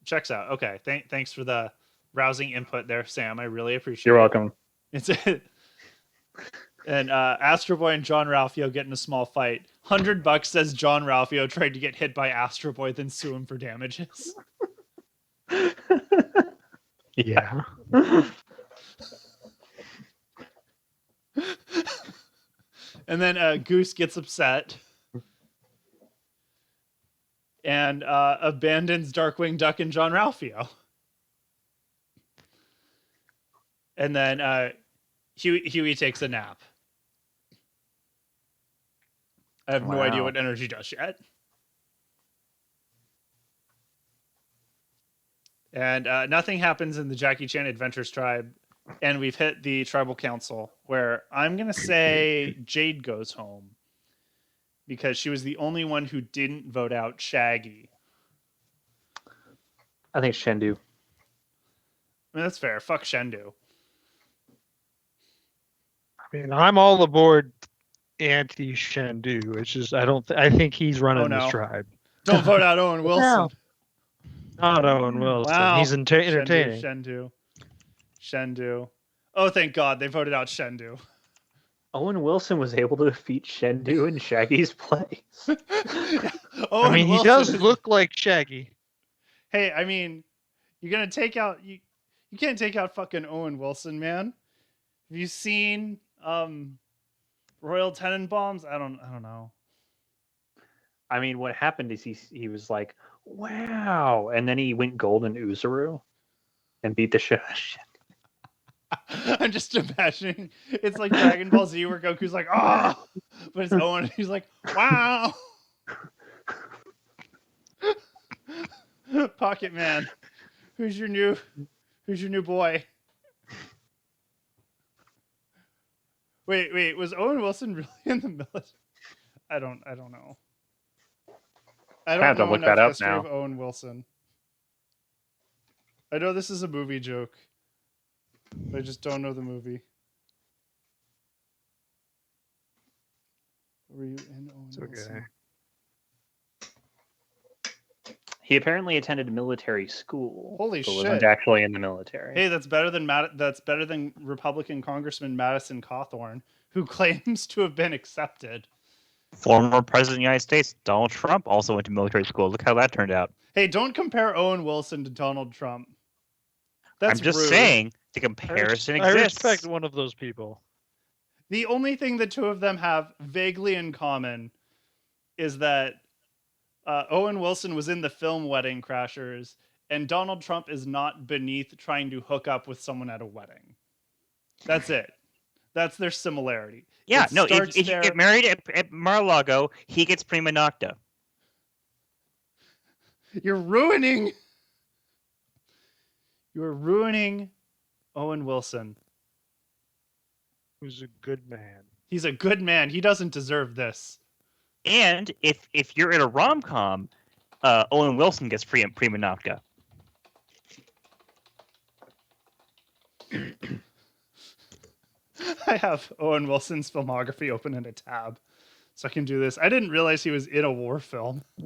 Speaker 2: Checks out. Okay. Thanks for the rousing input there, Sam. I really appreciate
Speaker 4: You're
Speaker 2: it.
Speaker 4: welcome.
Speaker 2: It's and Astro Boy and John Ralphio get in a small fight. $100 says John Ralphio tried to get hit by Astro Boy, then sue him for damages.
Speaker 1: Yeah.
Speaker 2: And then Goose gets upset and abandons Darkwing Duck and John Ralphio. And then Huey takes a nap. I have no idea
Speaker 4: Wow.
Speaker 2: what energy does yet. And nothing happens in the Jackie Chan Adventures tribe. And we've hit the tribal council, where I'm going to say Jade goes home. Because she was the only one who didn't vote out Shaggy.
Speaker 4: I think Shendu.
Speaker 2: I mean, that's fair. Fuck Shendu.
Speaker 1: I mean, I'm all aboard anti Shendu. It's just I think he's running
Speaker 2: Oh, no.
Speaker 1: this tribe.
Speaker 2: Don't vote out Owen Wilson.
Speaker 1: Not Owen Wilson.
Speaker 2: Wow.
Speaker 1: He's entertaining.
Speaker 2: Shendu. Oh, thank God. They voted out Shendu.
Speaker 4: Owen Wilson was able to defeat Shendu in Shaggy's place.
Speaker 1: I mean, he does look like Shaggy.
Speaker 2: Hey, I mean, you're gonna take out you can't take out fucking Owen Wilson, man. Have you seen Royal Tenenbaums? I don't know.
Speaker 4: I mean, what happened is he was like, wow, and then he went Golden Uzaru and beat the shit out of Shendu.
Speaker 2: I'm just imagining it's like Dragon Ball Z where Goku's like, oh, but it's Owen. He's like, wow. Pocket Man, who's your new boy? Wait, was Owen Wilson really in the military? I don't know. I don't
Speaker 4: have to
Speaker 2: know
Speaker 4: look
Speaker 2: enough
Speaker 4: that up
Speaker 2: history
Speaker 4: now.
Speaker 2: of Owen Wilson. I know this is a movie joke, but I just don't know the movie. Were you in Owen Wilson?
Speaker 4: He apparently attended military school.
Speaker 2: Holy
Speaker 4: but
Speaker 2: shit.
Speaker 4: wasn't actually in the military.
Speaker 2: Hey, that's better than Republican Congressman Madison Cawthorn, who claims to have been accepted.
Speaker 3: Former President of the United States, Donald Trump, also went to military school. Look how that turned out.
Speaker 2: Hey, don't compare Owen Wilson to Donald Trump. That's
Speaker 3: I'm just
Speaker 2: rude.
Speaker 3: saying the comparison
Speaker 1: I
Speaker 3: exists.
Speaker 1: respect one of those people.
Speaker 2: The only thing the two of them have vaguely in common is that Owen Wilson was in the film Wedding Crashers, and Donald Trump is not beneath trying to hook up with someone at a wedding. That's it. That's their similarity.
Speaker 3: Yeah,
Speaker 2: It
Speaker 3: no, if
Speaker 2: starts
Speaker 3: you
Speaker 2: there-
Speaker 3: get married at Mar-a-Lago, he gets prima nocta.
Speaker 2: You're ruining Owen Wilson.
Speaker 1: Who's a good man.
Speaker 2: He's a good man. He doesn't deserve this.
Speaker 3: And if you're in a rom-com, Owen Wilson gets prima nocta.
Speaker 2: I have Owen Wilson's filmography open in a tab, so I can do this. I didn't realize he was in a war film.
Speaker 4: I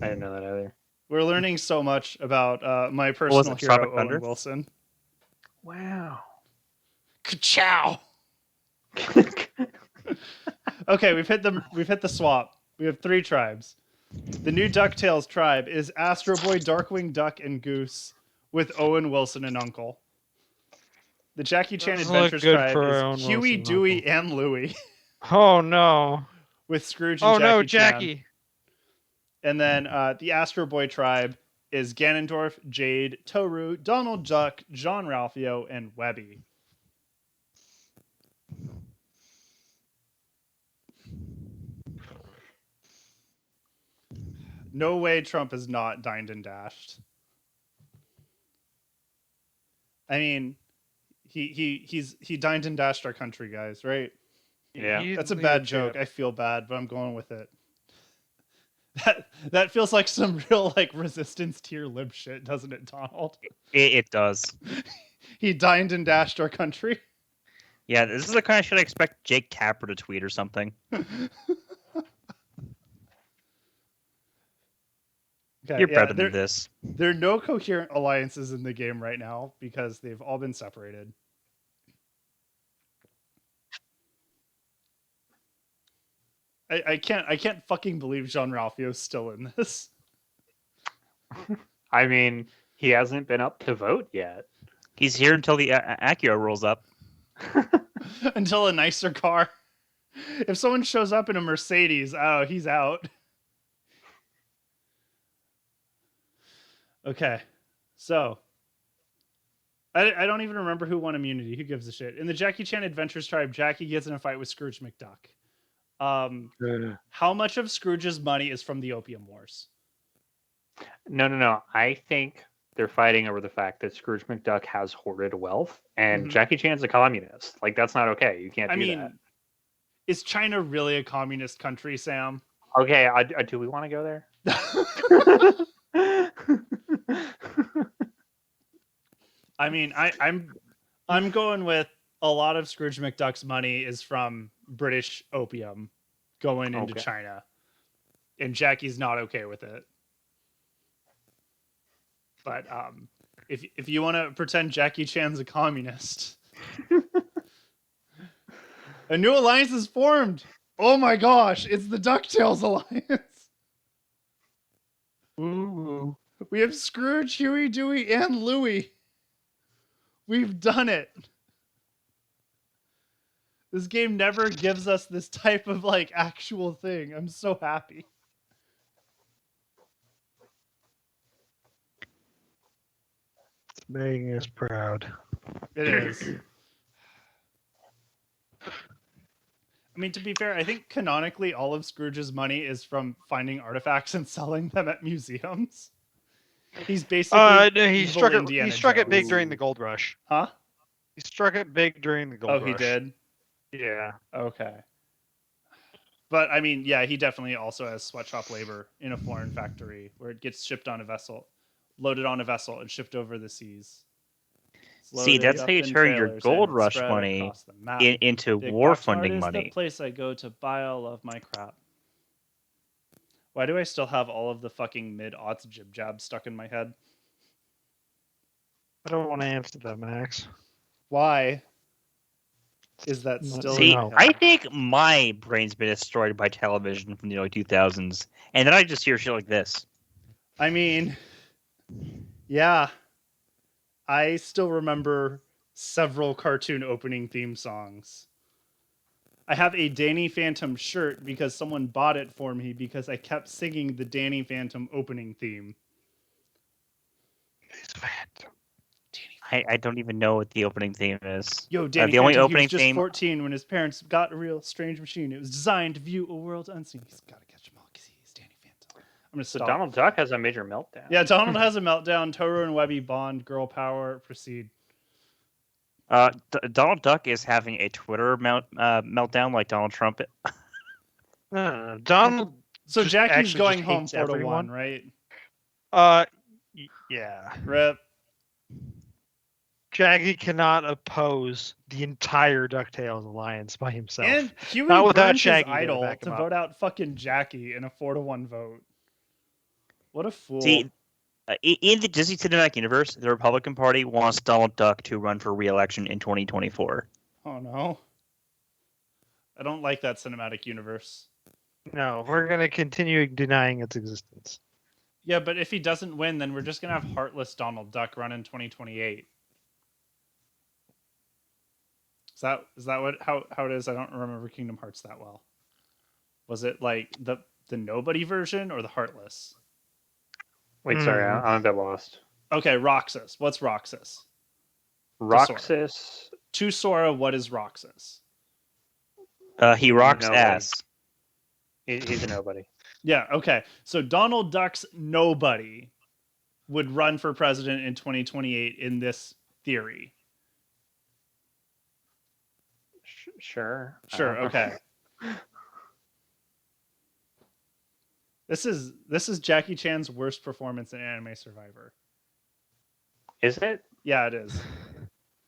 Speaker 4: didn't know that either.
Speaker 2: We're learning so much about my
Speaker 3: was
Speaker 2: personal
Speaker 3: it,
Speaker 2: hero,
Speaker 3: Tropic
Speaker 2: Owen
Speaker 3: Thunder?
Speaker 2: Wilson.
Speaker 4: Wow.
Speaker 2: Ka-chow! Okay, we've hit the swap. We have 3 tribes. The new DuckTales tribe is Astro Boy, Darkwing Duck, and Goose, with Owen Wilson and Uncle. The Jackie Chan
Speaker 1: Doesn't look
Speaker 2: Adventures
Speaker 1: good
Speaker 2: tribe
Speaker 1: for
Speaker 2: is
Speaker 1: Owen
Speaker 2: Huey,
Speaker 1: Wilson and
Speaker 2: Dewey,
Speaker 1: Uncle.
Speaker 2: and Louie,
Speaker 1: Oh no.
Speaker 2: with Scrooge and
Speaker 1: Oh no,
Speaker 2: Chan.
Speaker 1: Jackie.
Speaker 2: And then the Astro Boy tribe is Ganondorf, Jade, Toru, Donald Duck, John Ralphio, and Webby. No way Trump is not dined and dashed. I mean, he dined and dashed our country, guys, right?
Speaker 4: Yeah.
Speaker 2: That's a bad joke. I feel bad, but I'm going with it. That feels like some real like resistance tier lib shit, doesn't it, Donald?
Speaker 3: It does.
Speaker 2: He dined and dashed our country.
Speaker 3: Yeah, this is the kind of shit I expect Jake Tapper to tweet or something.
Speaker 2: Okay,
Speaker 3: You're
Speaker 2: yeah,
Speaker 3: better than this.
Speaker 2: there are no coherent alliances in the game right now because they've all been separated. I can't fucking believe Jean Ralphio's still in this.
Speaker 4: I mean, he hasn't been up to vote yet.
Speaker 3: He's here until the Acura rolls up.
Speaker 2: Until a nicer car. If someone shows up in a Mercedes, oh, he's out. Okay, so I don't even remember who won immunity. Who gives a shit? In the Jackie Chan Adventures Tribe, Jackie gets in a fight with Scrooge McDuck. How much of Scrooge's money is from the Opium Wars?
Speaker 4: No. I think they're fighting over the fact that Scrooge McDuck has hoarded wealth, and Jackie Chan's a communist. Like, that's not okay. You can't do that.
Speaker 2: Is China really a communist country, Sam?
Speaker 4: Okay, do we want to go there?
Speaker 2: I mean, I'm going with a lot of Scrooge McDuck's money is from British opium going into China, and Jackie's not okay with it. But if you want to pretend Jackie Chan's a communist, a new alliance is formed. Oh my gosh, it's the DuckTales alliance.
Speaker 1: Ooh.
Speaker 2: We have Scrooge, Huey, Dewey, and Louie. We've done it. This game never gives us this type of like actual thing. I'm so happy.
Speaker 1: It's making us proud.
Speaker 2: It is. I mean, to be fair, I think canonically all of Scrooge's money is from finding artifacts and selling them at museums. He's basically
Speaker 1: no, he
Speaker 2: evil
Speaker 1: struck it.
Speaker 2: Indiana
Speaker 1: He struck it big
Speaker 2: Jones.
Speaker 1: during the gold rush.
Speaker 2: Huh?
Speaker 1: He struck it big during the gold rush.
Speaker 2: Oh, he did?
Speaker 1: Yeah.
Speaker 2: Okay. But, I mean, yeah, he definitely also has sweatshop labor in a foreign factory where it gets shipped on a vessel, loaded on a vessel, and shipped over the seas.
Speaker 3: See, that's how you turn your gold rush money into war funding money.
Speaker 2: Is the place I go to buy all of my crap. Why do I still have all of the fucking mid-aughts jib-jab stuck in my head?
Speaker 1: I don't want to answer that, Max.
Speaker 2: Why is that still?
Speaker 3: See,
Speaker 2: in my head?
Speaker 3: I think my brain's been destroyed by television from the early 2000s, and then I just hear shit like this.
Speaker 2: I mean, yeah. I still remember several cartoon opening theme songs. I have a Danny Phantom shirt because someone bought it for me because I kept singing the Danny Phantom opening theme.
Speaker 1: He's Phantom.
Speaker 3: I don't even know what the opening theme is.
Speaker 2: Yo, Danny
Speaker 3: the only
Speaker 2: Phantom,
Speaker 3: opening
Speaker 2: he was just
Speaker 3: theme
Speaker 2: 14 when his parents got a real strange machine. It was designed to view a world unseen. He's got to catch them all because he's Danny Phantom. I'm going to
Speaker 4: So
Speaker 2: stop.
Speaker 4: Donald Duck has a major meltdown.
Speaker 2: Yeah, Donald has a meltdown. Toro and Webby bond. Girl power. Proceed.
Speaker 3: Donald Duck is having a Twitter meltdown like Donald Trump.
Speaker 1: Donald.
Speaker 2: So
Speaker 1: just
Speaker 2: Jackie's
Speaker 1: actually
Speaker 2: going
Speaker 1: just
Speaker 2: home
Speaker 1: hates
Speaker 2: 4-1,
Speaker 1: everyone.
Speaker 2: right?
Speaker 1: Yeah.
Speaker 2: Rip.
Speaker 1: Jackie cannot oppose the entire DuckTales alliance by himself.
Speaker 2: And Huey
Speaker 1: Not without
Speaker 2: burned his
Speaker 1: Shaggy to
Speaker 2: idol
Speaker 1: back
Speaker 2: to
Speaker 1: him up.
Speaker 2: vote out fucking Jackie in a 4-1 vote. What a fool.
Speaker 3: See, in the Disney Cinematic Universe, the Republican Party wants Donald Duck to run for re-election in 2024.
Speaker 2: Oh no. I don't like that cinematic universe.
Speaker 1: No, we're going to continue denying its existence.
Speaker 2: Yeah, but if he doesn't win, then we're just going to have heartless Donald Duck run in 2028. Is that what how it is? I don't remember Kingdom Hearts that well. Was it like the nobody version or the heartless?
Speaker 4: Wait, sorry, I'm a bit lost.
Speaker 2: Okay, Roxas. What's Roxas?
Speaker 4: Roxas.
Speaker 2: To Sora, what is Roxas?
Speaker 3: He rocks
Speaker 4: Nobody.
Speaker 3: ass.
Speaker 4: He's a nobody.
Speaker 2: Yeah, okay. So Donald Duck's nobody would run for president in 2028 in this theory.
Speaker 4: Sure.
Speaker 2: Sure, okay. This is Jackie Chan's worst performance in Anime Survivor.
Speaker 4: Is it?
Speaker 2: Yeah, it is.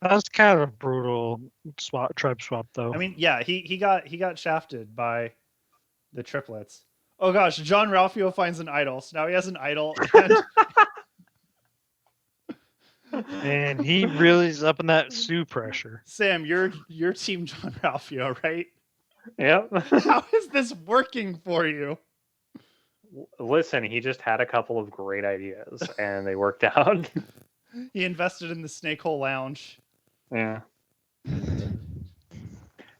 Speaker 1: That's kind of a brutal tribe swap, though.
Speaker 2: I mean, yeah, he got shafted by the triplets. Oh gosh, John Ralphio finds an idol. So now he has an idol.
Speaker 1: And he really is up in that Sue pressure.
Speaker 2: Sam, you're team John Ralphio, right?
Speaker 4: Yep.
Speaker 2: How is this working for you?
Speaker 4: Listen, he just had a couple of great ideas, and they worked out.
Speaker 2: He invested in the Snake Hole Lounge.
Speaker 4: Yeah.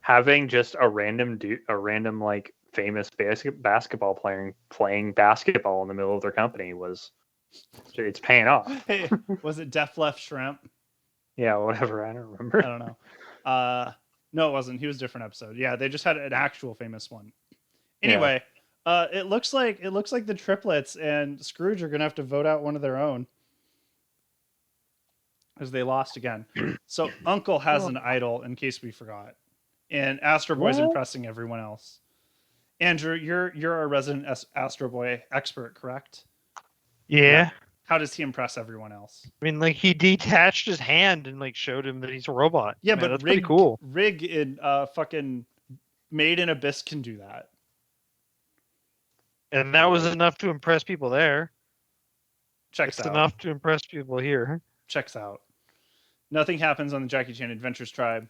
Speaker 4: Having just a random like famous basketball player playing basketball in the middle of their company it's paying off.
Speaker 2: Hey, was it Def Left Shrimp?
Speaker 4: Yeah, whatever. I don't remember.
Speaker 2: I don't know. No, it wasn't. He was a different episode. Yeah, they just had an actual famous one. Anyway, it looks like the triplets and Scrooge are gonna have to vote out one of their own because they lost again. So Uncle has an idol, in case we forgot, and Astro Boy's
Speaker 3: What?
Speaker 2: impressing everyone else. Andrew, you're a resident Astro Boy expert, correct?
Speaker 1: Yeah.
Speaker 2: How does he impress everyone else?
Speaker 1: I mean, like he detached his hand and like showed him that he's a robot.
Speaker 2: Yeah,
Speaker 1: Man,
Speaker 2: but
Speaker 1: that's pretty cool.
Speaker 2: Rig in fucking Made in Abyss can do that.
Speaker 1: And that was enough to impress people there.
Speaker 2: Checks
Speaker 1: It's
Speaker 2: out.
Speaker 1: enough to impress people here.
Speaker 2: Checks out. Nothing happens on the Jackie Chan Adventures tribe.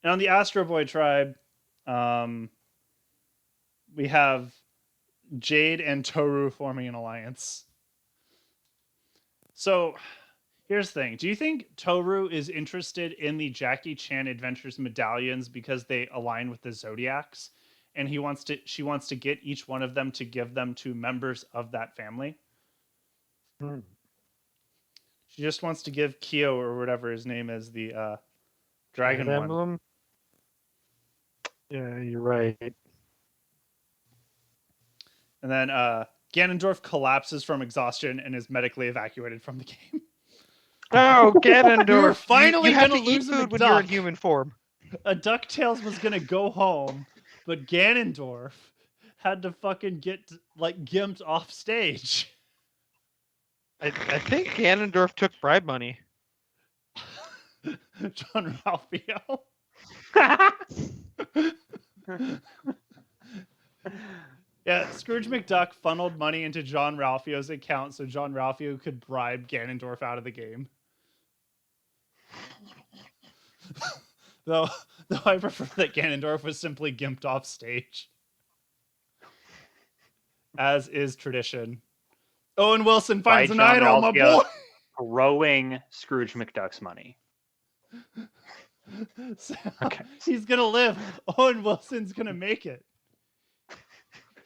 Speaker 2: And on the Astro Boy tribe, we have Jade and Toru forming an alliance. So here's the thing. Do you think Toru is interested in the Jackie Chan Adventures medallions because they align with the Zodiacs? And she wants to get each one of them to give them to members of that family? She just wants to give Kyo or whatever his name is, the dragon
Speaker 1: Fire
Speaker 2: one.
Speaker 1: Emblem? Yeah, you're right.
Speaker 2: And then Ganondorf collapses from exhaustion and is medically evacuated from the game.
Speaker 1: Oh, Ganondorf!
Speaker 2: We were finally
Speaker 1: you have
Speaker 2: gonna
Speaker 1: to eat
Speaker 2: lose a
Speaker 1: food when you're in
Speaker 2: McDuck.
Speaker 1: human form.
Speaker 2: A DuckTales was gonna go home, but Ganondorf had to fucking get like gimped off stage.
Speaker 1: I think Ganondorf took bribe money.
Speaker 2: John Ralphio. Yeah, Scrooge McDuck funneled money into John Ralphio's account so John Ralphio could bribe Ganondorf out of the game. though I prefer that Ganondorf was simply gimped off stage. As is tradition. Owen Wilson
Speaker 4: By
Speaker 2: finds an
Speaker 4: John
Speaker 2: idol, my
Speaker 4: Ralphio.
Speaker 2: boy!
Speaker 4: Growing Scrooge McDuck's money.
Speaker 2: So,
Speaker 4: Okay.
Speaker 2: He's gonna live. Owen Wilson's gonna make it.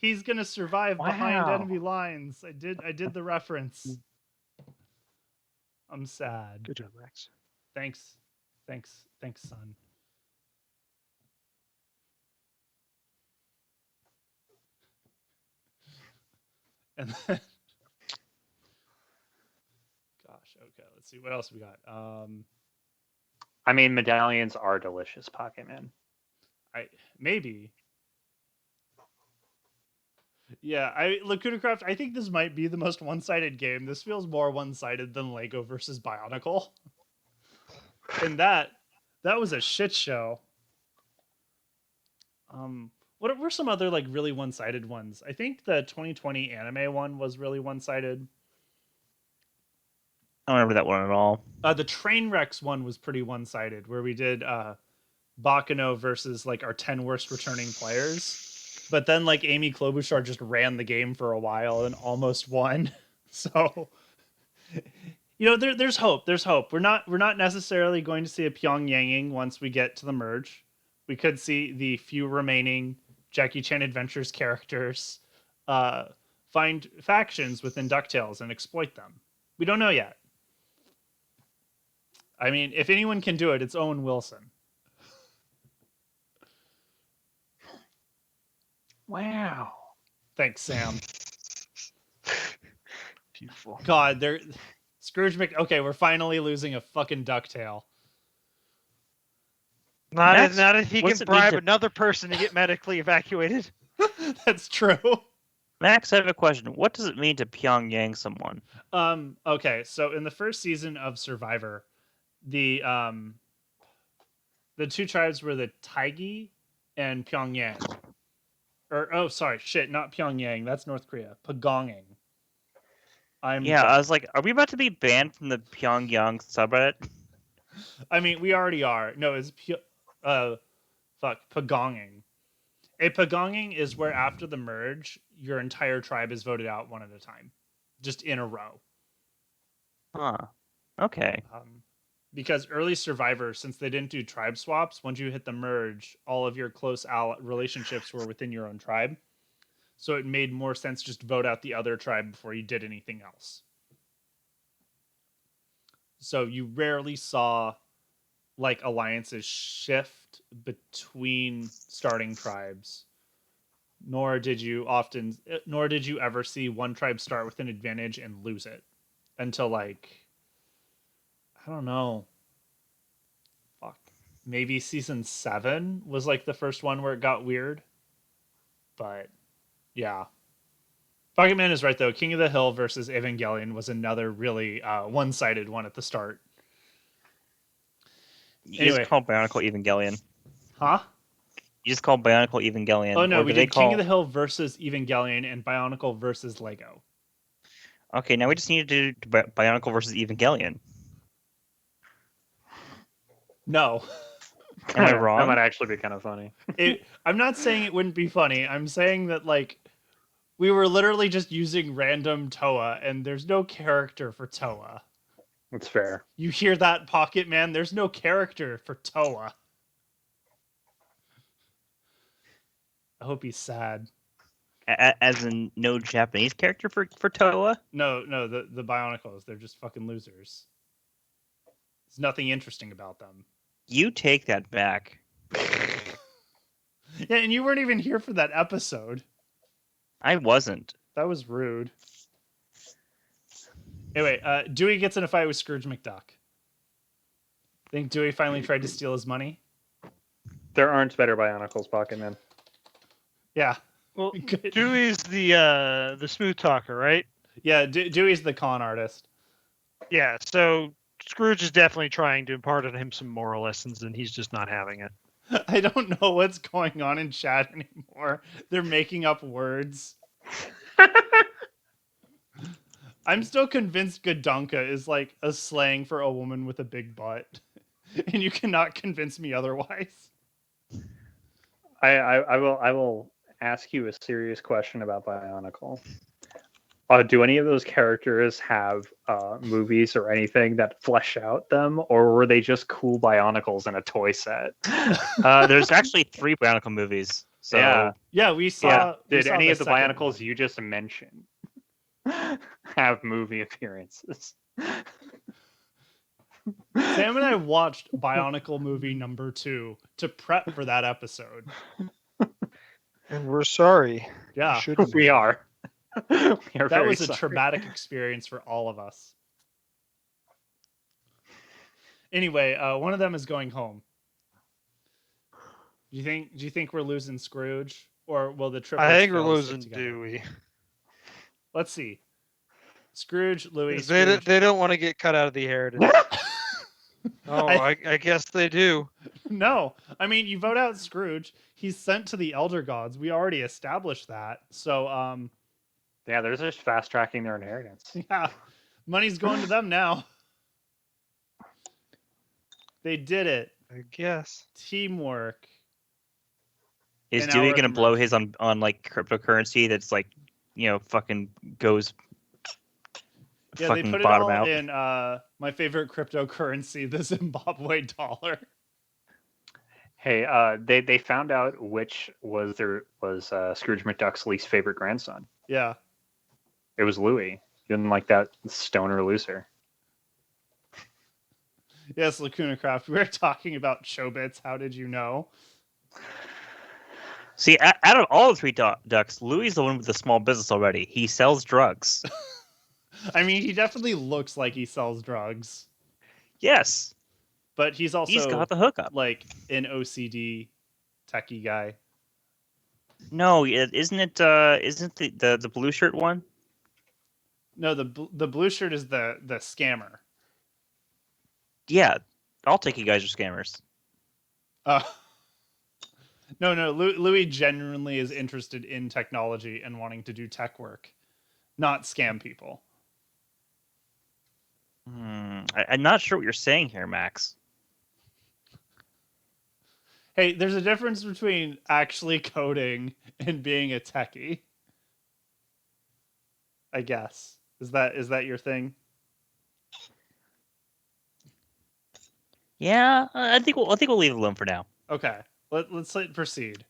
Speaker 2: He's gonna survive behind
Speaker 4: Wow.
Speaker 2: enemy lines. I did the reference. I'm sad.
Speaker 1: Good job, Max.
Speaker 2: Thanks, son. And then, gosh, okay, let's see what else we got.
Speaker 4: I mean, medallions are delicious, Pokémon.
Speaker 2: Maybe. Yeah, Lacuna I think this might be the most one-sided game. This feels more one-sided than Lego versus Bionicle. And that was a shit show. What were some other like really one-sided ones? I think the 2020 anime one was really one-sided.
Speaker 3: I don't remember that one at all.
Speaker 2: The Trainwrecks one was pretty one-sided, where we did Bakano versus like our 10 worst returning players. But then like Amy Klobuchar just ran the game for a while and almost won. So there's hope. There's hope. We're not necessarily going to see a Pyongyanging once we get to the merge. We could see the few remaining Jackie Chan Adventures characters find factions within DuckTales and exploit them. We don't know yet. I mean, if anyone can do it, it's Owen Wilson.
Speaker 4: Wow.
Speaker 2: Thanks, Sam.
Speaker 1: Beautiful.
Speaker 2: God, Scrooge Okay, we're finally losing a fucking DuckTale.
Speaker 1: Not
Speaker 3: Max,
Speaker 1: if he
Speaker 3: what's
Speaker 1: can
Speaker 3: it mean
Speaker 1: bribe
Speaker 3: to-
Speaker 1: another person to get medically evacuated.
Speaker 2: That's true.
Speaker 3: Max, I have a question. What does it mean to Pyongyang someone?
Speaker 2: Okay, so in the first season of Survivor, the two tribes were the Taigi and Pyongyang. Not Pyongyang. That's North Korea. Pagonging.
Speaker 3: I was like, are we about to be banned from the Pyongyang subreddit?
Speaker 2: I mean, we already are. No, it's Pagonging. A Pagonging is where after the merge, your entire tribe is voted out one at a time, just in a row.
Speaker 3: Huh. Okay.
Speaker 2: Because early Survivor, since they didn't do tribe swaps, once you hit the merge, all of your close relationships were within your own tribe. So it made more sense just to vote out the other tribe before you did anything else. So you rarely saw like alliances shift between starting tribes. Nor did you ever see one tribe start with an advantage and lose it until like, I don't know. Fuck. Maybe season 7 was like the first one where it got weird. But yeah. Pocket Man is right though. King of the Hill versus Evangelion was another really one-sided one at the start.
Speaker 3: You just call Bionicle Evangelion.
Speaker 2: Huh?
Speaker 3: You just call Bionicle Evangelion.
Speaker 2: Oh no,
Speaker 3: or
Speaker 2: we
Speaker 3: do they
Speaker 2: did
Speaker 3: call...
Speaker 2: King of the Hill versus Evangelion and Bionicle versus Lego.
Speaker 3: Okay, now we just need to do Bionicle versus Evangelion.
Speaker 2: No.
Speaker 3: Am I wrong?
Speaker 4: That might actually be kind of funny.
Speaker 2: I'm not saying it wouldn't be funny. I'm saying that like we were literally just using random Toa, and there's no character for Toa.
Speaker 4: That's fair.
Speaker 2: You hear that, Pocket Man? There's no character for Toa. I hope he's sad.
Speaker 3: As in no Japanese character for Toa?
Speaker 2: No, the Bionicles, they're just fucking losers. There's nothing interesting about them.
Speaker 3: You take that back.
Speaker 2: Yeah, and you weren't even here for that episode.
Speaker 3: I wasn't.
Speaker 2: That was rude. Anyway, Dewey gets in a fight with Scrooge McDuck. Think Dewey finally tried to steal his money?
Speaker 4: There aren't better Bionicles, Pocket Man.
Speaker 2: Yeah.
Speaker 1: Well,
Speaker 2: Good.
Speaker 1: Dewey's the smooth talker, right?
Speaker 2: Yeah, Dewey's the con artist.
Speaker 1: Yeah, so Scrooge is definitely trying to impart on him some moral lessons, and he's just not having it.
Speaker 2: I don't know what's going on in chat anymore. They're making up words. I'm still convinced Gadunka is like a slang for a woman with a big butt. And you cannot convince me otherwise.
Speaker 4: I will ask you a serious question about Bionicle. Do any of those characters have movies or anything that flesh out them, or were they just cool Bionicles in a toy set?
Speaker 3: There's actually 3 Bionicle movies. So
Speaker 2: Yeah, we saw.
Speaker 4: Did any of the Bionicles you just mentioned have movie appearances?
Speaker 2: Sam and I watched Bionicle movie number 2 to prep for that episode.
Speaker 1: And we're sorry.
Speaker 2: Yeah,
Speaker 4: We are.
Speaker 2: that was a traumatic experience for all of us. Anyway, one of them is going home. Do you think we're losing Scrooge, or will the triplets?
Speaker 1: I think we're
Speaker 2: fail to stick
Speaker 1: losing
Speaker 2: together?
Speaker 1: Dewey.
Speaker 2: Let's see. Scrooge, Louis.
Speaker 1: They don't want to get cut out of the inheritance. Oh, I guess they do.
Speaker 2: No, I mean you vote out Scrooge. He's sent to the Elder Gods. We already established that. So,
Speaker 4: Yeah, they're just fast tracking their inheritance.
Speaker 2: yeah, money's going to them now. They did it.
Speaker 1: I guess.
Speaker 2: Teamwork.
Speaker 3: is
Speaker 2: An
Speaker 3: Dewey
Speaker 2: hour
Speaker 3: gonna
Speaker 2: of
Speaker 3: blow his on like cryptocurrency that's like, fucking goes
Speaker 2: Yeah,
Speaker 3: fucking
Speaker 2: they put it
Speaker 3: bottom
Speaker 2: all
Speaker 3: out?
Speaker 2: in my favorite cryptocurrency, the Zimbabwe dollar.
Speaker 4: Hey, they found out which was Scrooge McDuck's least favorite grandson.
Speaker 2: Yeah.
Speaker 4: It was Louis. He didn't like that stoner loser.
Speaker 2: Yes, Lacuna Craft. We were talking about Chobits. How did you know?
Speaker 3: See, out of all the 3 ducks, Louis is the one with the small business already. He sells drugs.
Speaker 2: I mean, he definitely looks like he sells drugs,
Speaker 3: Yes,
Speaker 2: but he's also
Speaker 3: he's got the hookup.
Speaker 2: like an OCD techie guy.
Speaker 3: No, isn't it? Isn't the blue shirt one?
Speaker 2: No, the blue shirt is the scammer.
Speaker 3: Yeah, all techie guys are scammers.
Speaker 2: No, Louis genuinely is interested in technology and wanting to do tech work, not scam people.
Speaker 3: I'm not sure what you're saying here, Max.
Speaker 2: Hey, there's a difference between actually coding and being a techie. I guess. Is that your thing?
Speaker 3: Yeah, I think we'll leave it alone for now.
Speaker 2: Okay. Let's proceed.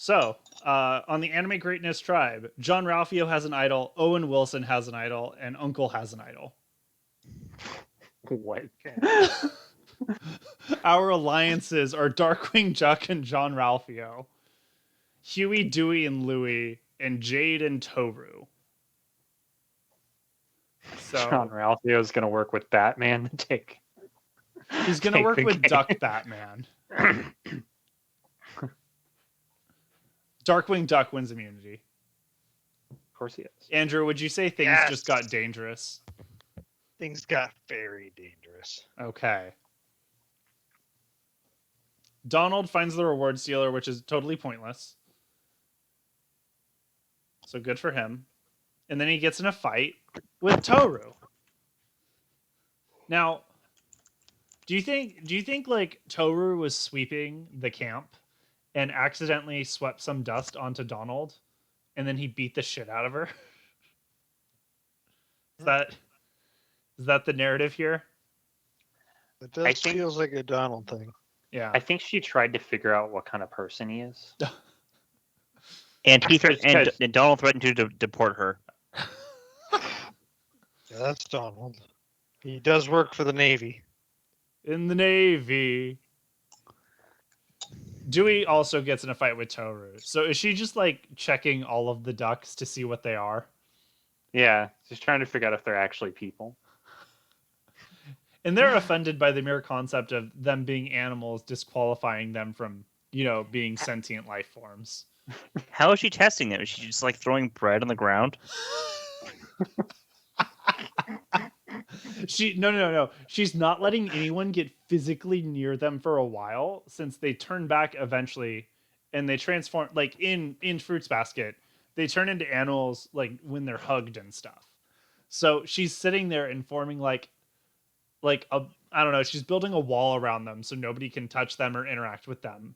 Speaker 2: So, on the Anime Greatness Tribe, John Ralphio has an idol, Owen Wilson has an idol, and Uncle has an idol.
Speaker 4: What?
Speaker 2: Our alliances are Darkwing Duck and John Ralphio, Huey, Dewey, and Louie, and Jade and Toru. So
Speaker 4: John Ralphio is going to work with Batman to take.
Speaker 2: he's going to
Speaker 4: take
Speaker 2: work
Speaker 4: the
Speaker 2: with
Speaker 4: game.
Speaker 2: Duck Batman. Darkwing Duck wins immunity.
Speaker 4: Of course he is.
Speaker 2: Andrew, would you say things
Speaker 1: Yes.
Speaker 2: just got dangerous?
Speaker 1: Things got very dangerous.
Speaker 2: Okay. Donald finds the reward stealer, which is totally pointless. So good for him. And then he gets in a fight with Toru. Now, do you think like Toru was sweeping the camp and accidentally swept some dust onto Donald and then he beat the shit out of her? Is that the narrative here?
Speaker 1: It
Speaker 4: I
Speaker 1: does
Speaker 4: think-
Speaker 1: feels like a Donald thing.
Speaker 2: Yeah.
Speaker 4: I think she tried to figure out what kind of person he is.
Speaker 3: And
Speaker 4: Because-
Speaker 3: and Donald threatened to deport her.
Speaker 1: Yeah, that's Donald. He does work for the Navy.
Speaker 2: In the Navy. Dewey also gets in a fight with Toru. So is she just like checking all of the ducks to see what they are?
Speaker 4: Yeah, just trying to figure out if they're actually people.
Speaker 2: And they're offended by the mere concept of them being animals disqualifying them from, being sentient life forms.
Speaker 3: How is she testing them? Is she just like throwing bread on the ground?
Speaker 2: No. She's not letting anyone get physically near them for a while since they turn back eventually and they transform like in Fruits Basket, they turn into animals like when they're hugged and stuff. So she's sitting there and forming like a I don't know, she's building a wall around them so nobody can touch them or interact with them.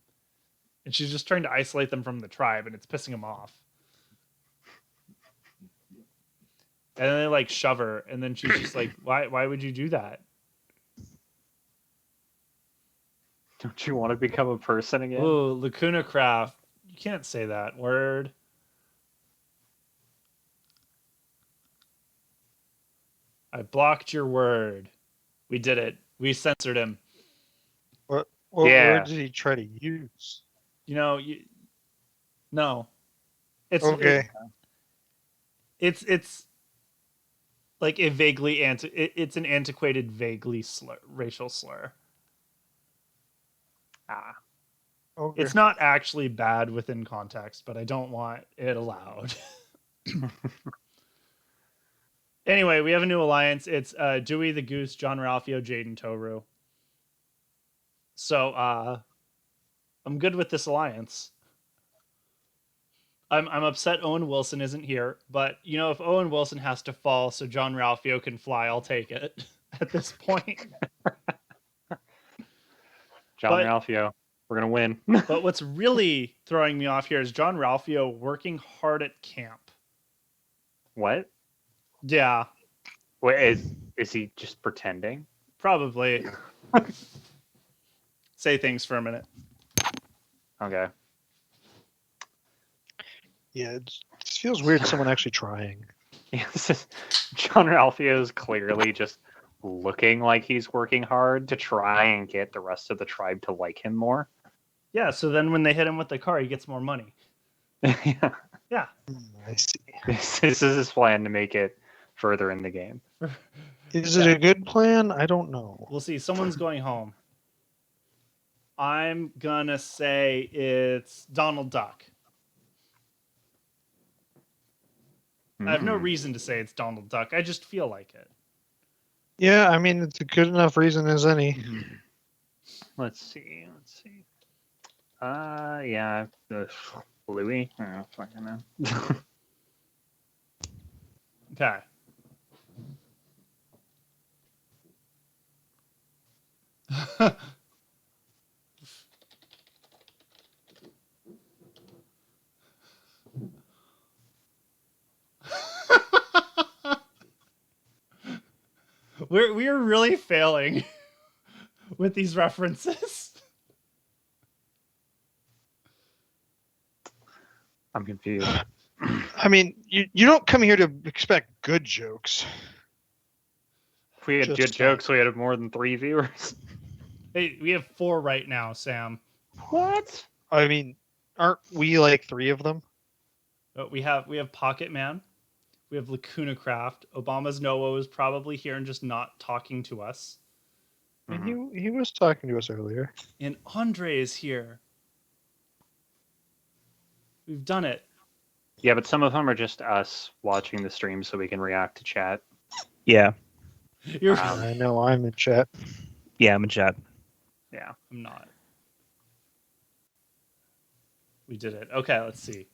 Speaker 2: And she's just trying to isolate them from the tribe and it's pissing them off. And then they like shove her, and then she's just like, "Why would you do that?"
Speaker 4: Don't you want to become a person again?
Speaker 2: Ooh, Lacuna Craft. You can't say that word. I blocked your word. We did it. We censored him.
Speaker 1: What
Speaker 4: Yeah.
Speaker 1: word did he try to use?
Speaker 2: No. It's
Speaker 1: Okay.
Speaker 2: It's like a vaguely it's an antiquated, vaguely racial slur.
Speaker 4: Ah,
Speaker 1: Okay.
Speaker 2: It's not actually bad within context, but I don't want it allowed. Anyway, we have a new alliance. It's Dewey the Goose, John Ralphio, Jade, and Toru. So I'm good with this alliance. I'm upset Owen Wilson isn't here, but if Owen Wilson has to fall so John Ralphio can fly, I'll take it at this point.
Speaker 4: John
Speaker 2: But-
Speaker 4: Ralphio, we're gonna win.
Speaker 2: But what's really throwing me off here is John Ralphio working hard at camp.
Speaker 4: What?
Speaker 2: Yeah,
Speaker 4: Wait, is he just pretending?
Speaker 2: probably. Say things for a minute.
Speaker 4: Okay.
Speaker 1: Yeah, it feels weird. Someone actually trying.
Speaker 4: Yeah, John Ralphio is clearly just looking like he's working hard to try and get the rest of the tribe to like him more.
Speaker 2: Yeah, so then when they hit him with the car, he gets more money.
Speaker 4: Yeah.
Speaker 2: Yeah.
Speaker 1: I see.
Speaker 4: This is his plan to make it further in the game.
Speaker 1: Is it a good plan? I don't know.
Speaker 2: We'll see. Someone's going home. I'm gonna say it's Donald Duck. I have no
Speaker 4: Mm.
Speaker 2: reason to say it's Donald Duck. I just feel like it.
Speaker 1: Yeah, I mean it's a good enough reason as any.
Speaker 4: Let's see. Yeah, Louis. I don't fucking know.
Speaker 2: Okay. We're really failing with these references.
Speaker 4: I'm confused.
Speaker 1: I mean, you don't come here to expect good jokes.
Speaker 4: If we had
Speaker 1: Just
Speaker 4: good
Speaker 1: fine.
Speaker 4: jokes, we had more than 3 viewers.
Speaker 2: Hey, we have 4 right now, Sam.
Speaker 4: What?
Speaker 1: I mean, aren't we like 3 of them?
Speaker 2: We have Pocket Man. We have Lacuna Craft. Obama's Noah is probably here and just not talking to us.
Speaker 1: I mean, he was talking to us earlier.
Speaker 2: And Andre is here. We've done it.
Speaker 4: Yeah, but some of them are just us watching the stream so we can react to chat.
Speaker 3: Yeah,
Speaker 2: You're
Speaker 1: I know I'm in chat.
Speaker 3: yeah, I'm in chat.
Speaker 4: Yeah.
Speaker 2: I'm not. We did it. Okay, let's see.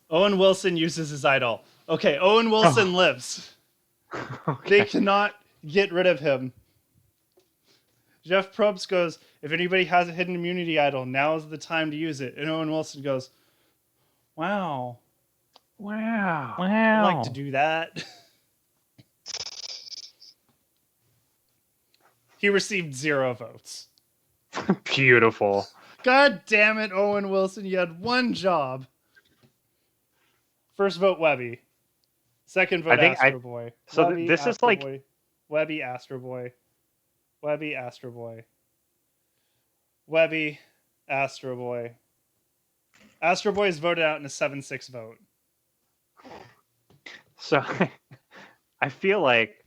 Speaker 2: Owen Wilson uses his idol. Okay, Owen Wilson lives. They cannot get rid of him. Jeff Probst goes, if anybody has a hidden immunity idol, now is the time to use it. And Owen Wilson goes, wow,
Speaker 4: Wow.
Speaker 2: I'd like to do that. He received 0 votes.
Speaker 4: Beautiful.
Speaker 2: God damn it, Owen Wilson, you had 1 job. First vote, Webby. Second vote, Astro Boy.
Speaker 4: so
Speaker 2: Webby,
Speaker 4: this is
Speaker 2: Astro
Speaker 4: like-
Speaker 2: Boy. Webby, Astro Boy. Webby, Astro Boy. Webby, Astro Boy. Astro Boy is voted out in a 7-6 vote.
Speaker 4: So I feel like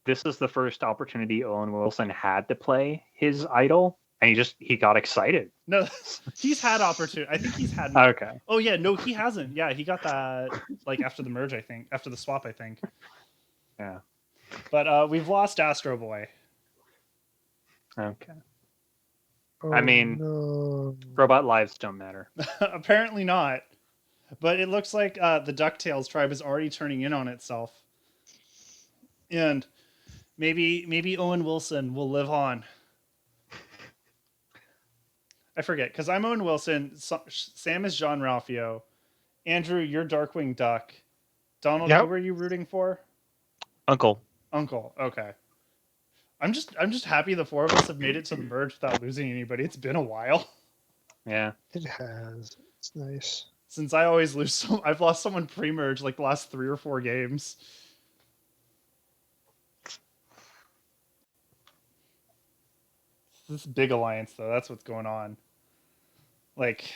Speaker 4: this is the first opportunity Owen Wilson had to play his idol, and he got excited.
Speaker 2: No, he's had opportunity. I think he's had.
Speaker 4: Okay.
Speaker 2: Oh yeah, no, he hasn't. Yeah, he got that like after the merge, I think, after the swap, I think.
Speaker 4: Yeah.
Speaker 2: But we've lost Astro Boy.
Speaker 4: Okay.
Speaker 1: Oh,
Speaker 4: I mean-
Speaker 1: no.
Speaker 4: Robot lives don't matter.
Speaker 2: Apparently not. But it looks like the DuckTales tribe is already turning in on itself. And maybe Owen Wilson will live on. I forget, because I'm Owen Wilson. Sam is John Ralphio. Andrew, you're Darkwing Duck. Donald,
Speaker 1: Yep.
Speaker 2: who were you rooting for?
Speaker 3: Uncle.
Speaker 2: Uncle. Okay. I'm just happy the 4 of us have made it to the merge without losing anybody. It's been a while.
Speaker 4: Yeah.
Speaker 1: It has. It's nice.
Speaker 2: Since I always lose I've lost someone pre-merge like the last 3 or 4 games. This big alliance though, that's what's going on. Like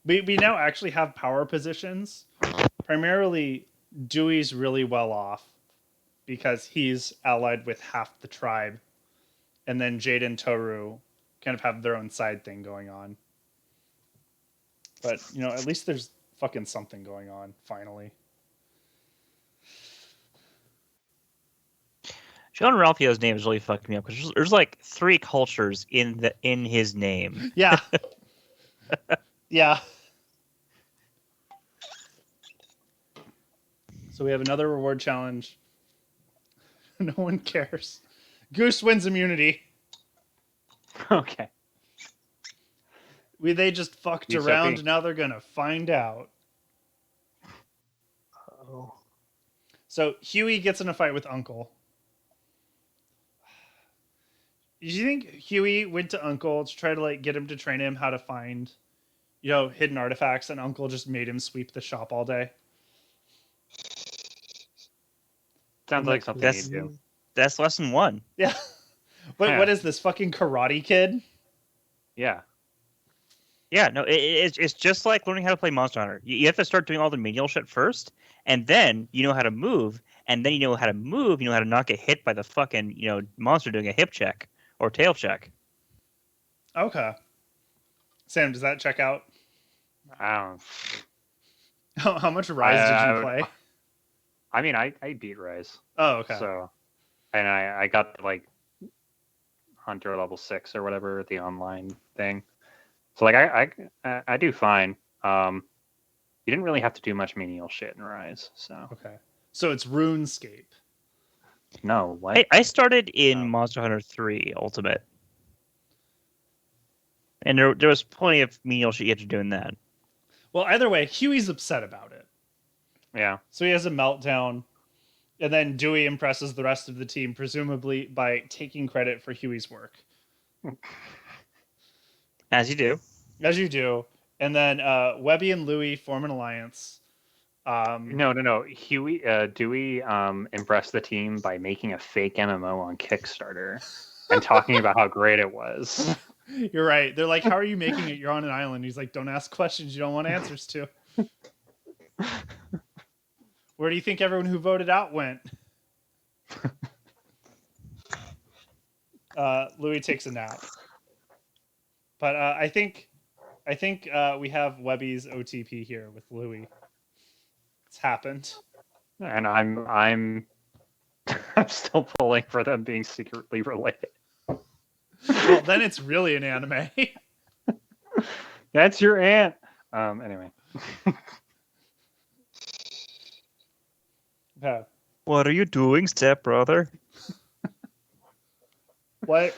Speaker 2: we now actually have power positions. Primarily Dewey's really well off because he's allied with half the tribe. And then Jade and Toru kind of have their own side thing going on. But, you know, at least there's fucking something going on, finally.
Speaker 3: John Ralphio's name is really fucking me up because there's like 3 cultures in his name.
Speaker 2: Yeah. Yeah. So we have another reward challenge. No one cares. Goose wins immunity.
Speaker 4: Okay.
Speaker 2: They just fucked
Speaker 4: Yes,
Speaker 2: around,
Speaker 4: Sophie.
Speaker 2: now they're gonna find out.
Speaker 1: Oh.
Speaker 2: So Huey gets in a fight with Uncle. Do you think Huey went to Uncle to try to like get him to train him how to find, you know, hidden artifacts, and Uncle just made him sweep the shop all day?
Speaker 4: Sounds like something
Speaker 3: That's-
Speaker 4: you do.
Speaker 3: That's lesson 1.
Speaker 2: Yeah.
Speaker 4: Yeah.
Speaker 2: What is this fucking Karate Kid?
Speaker 4: Yeah.
Speaker 3: Yeah, no, it's just like learning how to play Monster Hunter. You have to start doing all the menial shit first, and then you know how to move, and then you know how to move, you know how to not get hit by the fucking, monster doing a hip check or tail check.
Speaker 2: Okay. Sam, does that check out?
Speaker 4: I don't.
Speaker 2: How much Rise did you play?
Speaker 4: I mean, I beat Rise.
Speaker 2: Oh, okay.
Speaker 4: So, and I got to, like Hunter level 6 or whatever, the online thing. So like I do fine. You didn't really have to do much menial shit in Rise. So
Speaker 2: Okay. So it's RuneScape.
Speaker 4: no, what?
Speaker 3: I started in
Speaker 4: Oh.
Speaker 3: Monster Hunter 3 Ultimate, and there was plenty of menial shit you had to do in that.
Speaker 2: Well, either way, Huey's upset about it.
Speaker 4: Yeah.
Speaker 2: So he has a meltdown, and then Dewey impresses the rest of the team, presumably by taking credit for Huey's work.
Speaker 3: As you do.
Speaker 2: As you do. And then Webby and Louie form an alliance.
Speaker 4: No. Huey, Dewey impressed the team by making a fake MMO on Kickstarter and talking about how great it was.
Speaker 2: You're right. They're like, how are you making it? You're on an island. He's like, don't ask questions you don't want answers to. Where do you think everyone who voted out went? Louis takes a nap. But I think we have Webby's OTP here with Louis. It's happened.
Speaker 4: And I'm I'm still pulling for them being secretly related.
Speaker 2: Well, then it's really an anime.
Speaker 4: That's your aunt. Anyway.
Speaker 2: Yeah.
Speaker 3: What are you doing, stepbrother?
Speaker 2: What?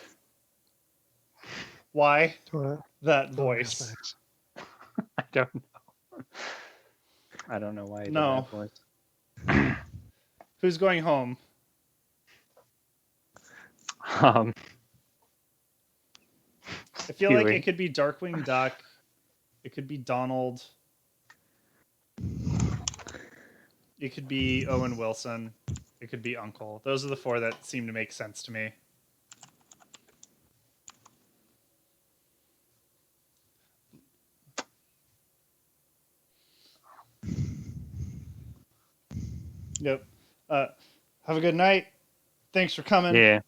Speaker 2: Why
Speaker 1: What?
Speaker 2: that voice?
Speaker 4: I don't know. I don't know why. He did
Speaker 2: No.
Speaker 4: that voice.
Speaker 2: Who's going home?
Speaker 4: Um,
Speaker 2: I feel like
Speaker 4: Huey.
Speaker 2: it could be Darkwing Duck. It could be Donald. It could be Owen Wilson. It could be Uncle. Those are the four that seem to make sense to me. Yep. Have a good night. Thanks for coming.
Speaker 4: yeah.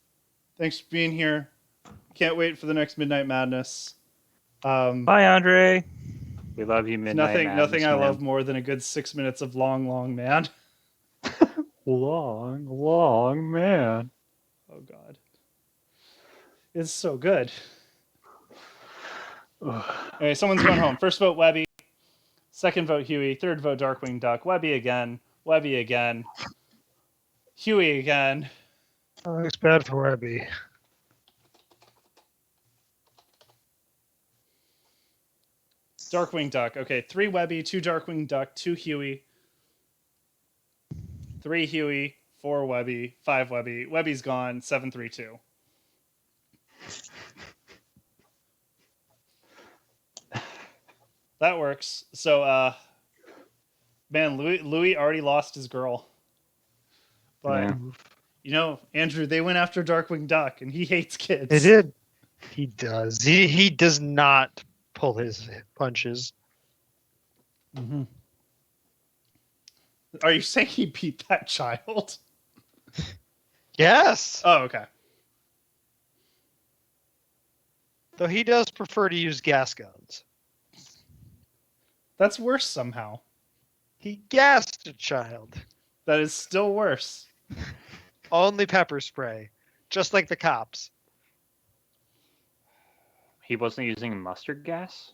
Speaker 2: Thanks for being here. Can't wait for the next Midnight Madness.
Speaker 3: Bye, Andre.
Speaker 4: We love you, Midnight
Speaker 2: Nothing I
Speaker 4: Madness,
Speaker 2: love more than a good 6 minutes of long man.
Speaker 4: man. Long man.
Speaker 2: Oh God, it's so good. Anyway, someone's going home. First vote Webby. Second vote Huey. Third vote Darkwing Duck. Webby again. Webby again. Huey again.
Speaker 1: Oh, it's bad for Webby.
Speaker 2: Darkwing Duck. Okay, 3 Webby, 2 Darkwing Duck, 2 Huey, 3 Huey, 4 Webby, 5 Webby. Webby's gone. 7-3-2. That works. So, man, Louis already lost his girl. But
Speaker 4: Yeah.
Speaker 2: you know, Andrew, they went after Darkwing Duck, and he hates kids.
Speaker 1: They did. He does. He does not pull his punches.
Speaker 2: Mm-hmm. Are you saying he beat that child?
Speaker 1: Yes.
Speaker 2: Oh, okay.
Speaker 1: Though he does prefer to use gas guns.
Speaker 2: That's worse somehow.
Speaker 1: He gassed a child.
Speaker 2: That is still worse.
Speaker 1: Only pepper spray. Just like the cops.
Speaker 4: He wasn't using mustard gas?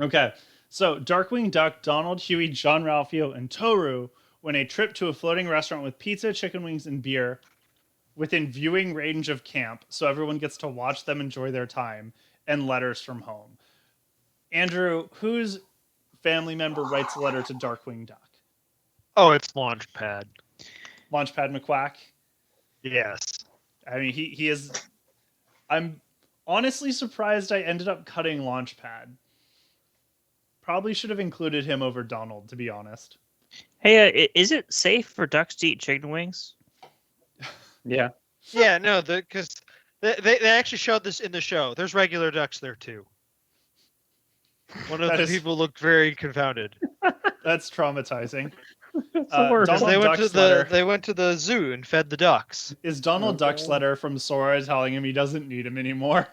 Speaker 2: Okay, so Darkwing Duck, Donald, Huey, John Ralphio, and Toru win a trip to a floating restaurant with pizza, chicken wings, and beer within viewing range of camp, so everyone gets to watch them enjoy their time, and letters from home. Andrew, whose family member writes a letter to Darkwing Duck?
Speaker 1: Oh, it's Launchpad.
Speaker 2: Launchpad McQuack?
Speaker 1: Yes.
Speaker 2: I mean, he is... I'm honestly surprised I ended up cutting Launchpad. Probably should have included him over Donald, to be honest.
Speaker 3: Hey, is it safe for ducks to eat chicken wings?
Speaker 4: Yeah.
Speaker 1: Yeah, no, because they actually showed this in the show. There's regular ducks there too. One of
Speaker 2: That
Speaker 1: the
Speaker 2: is-
Speaker 1: people looked very confounded.
Speaker 2: That's traumatizing.
Speaker 4: the worst.
Speaker 2: Donald
Speaker 1: They went to
Speaker 2: Duck's letter
Speaker 1: they went to the zoo and fed the ducks.
Speaker 2: is Donald
Speaker 4: Okay.
Speaker 2: Duck's letter from Sora telling him he doesn't need him anymore.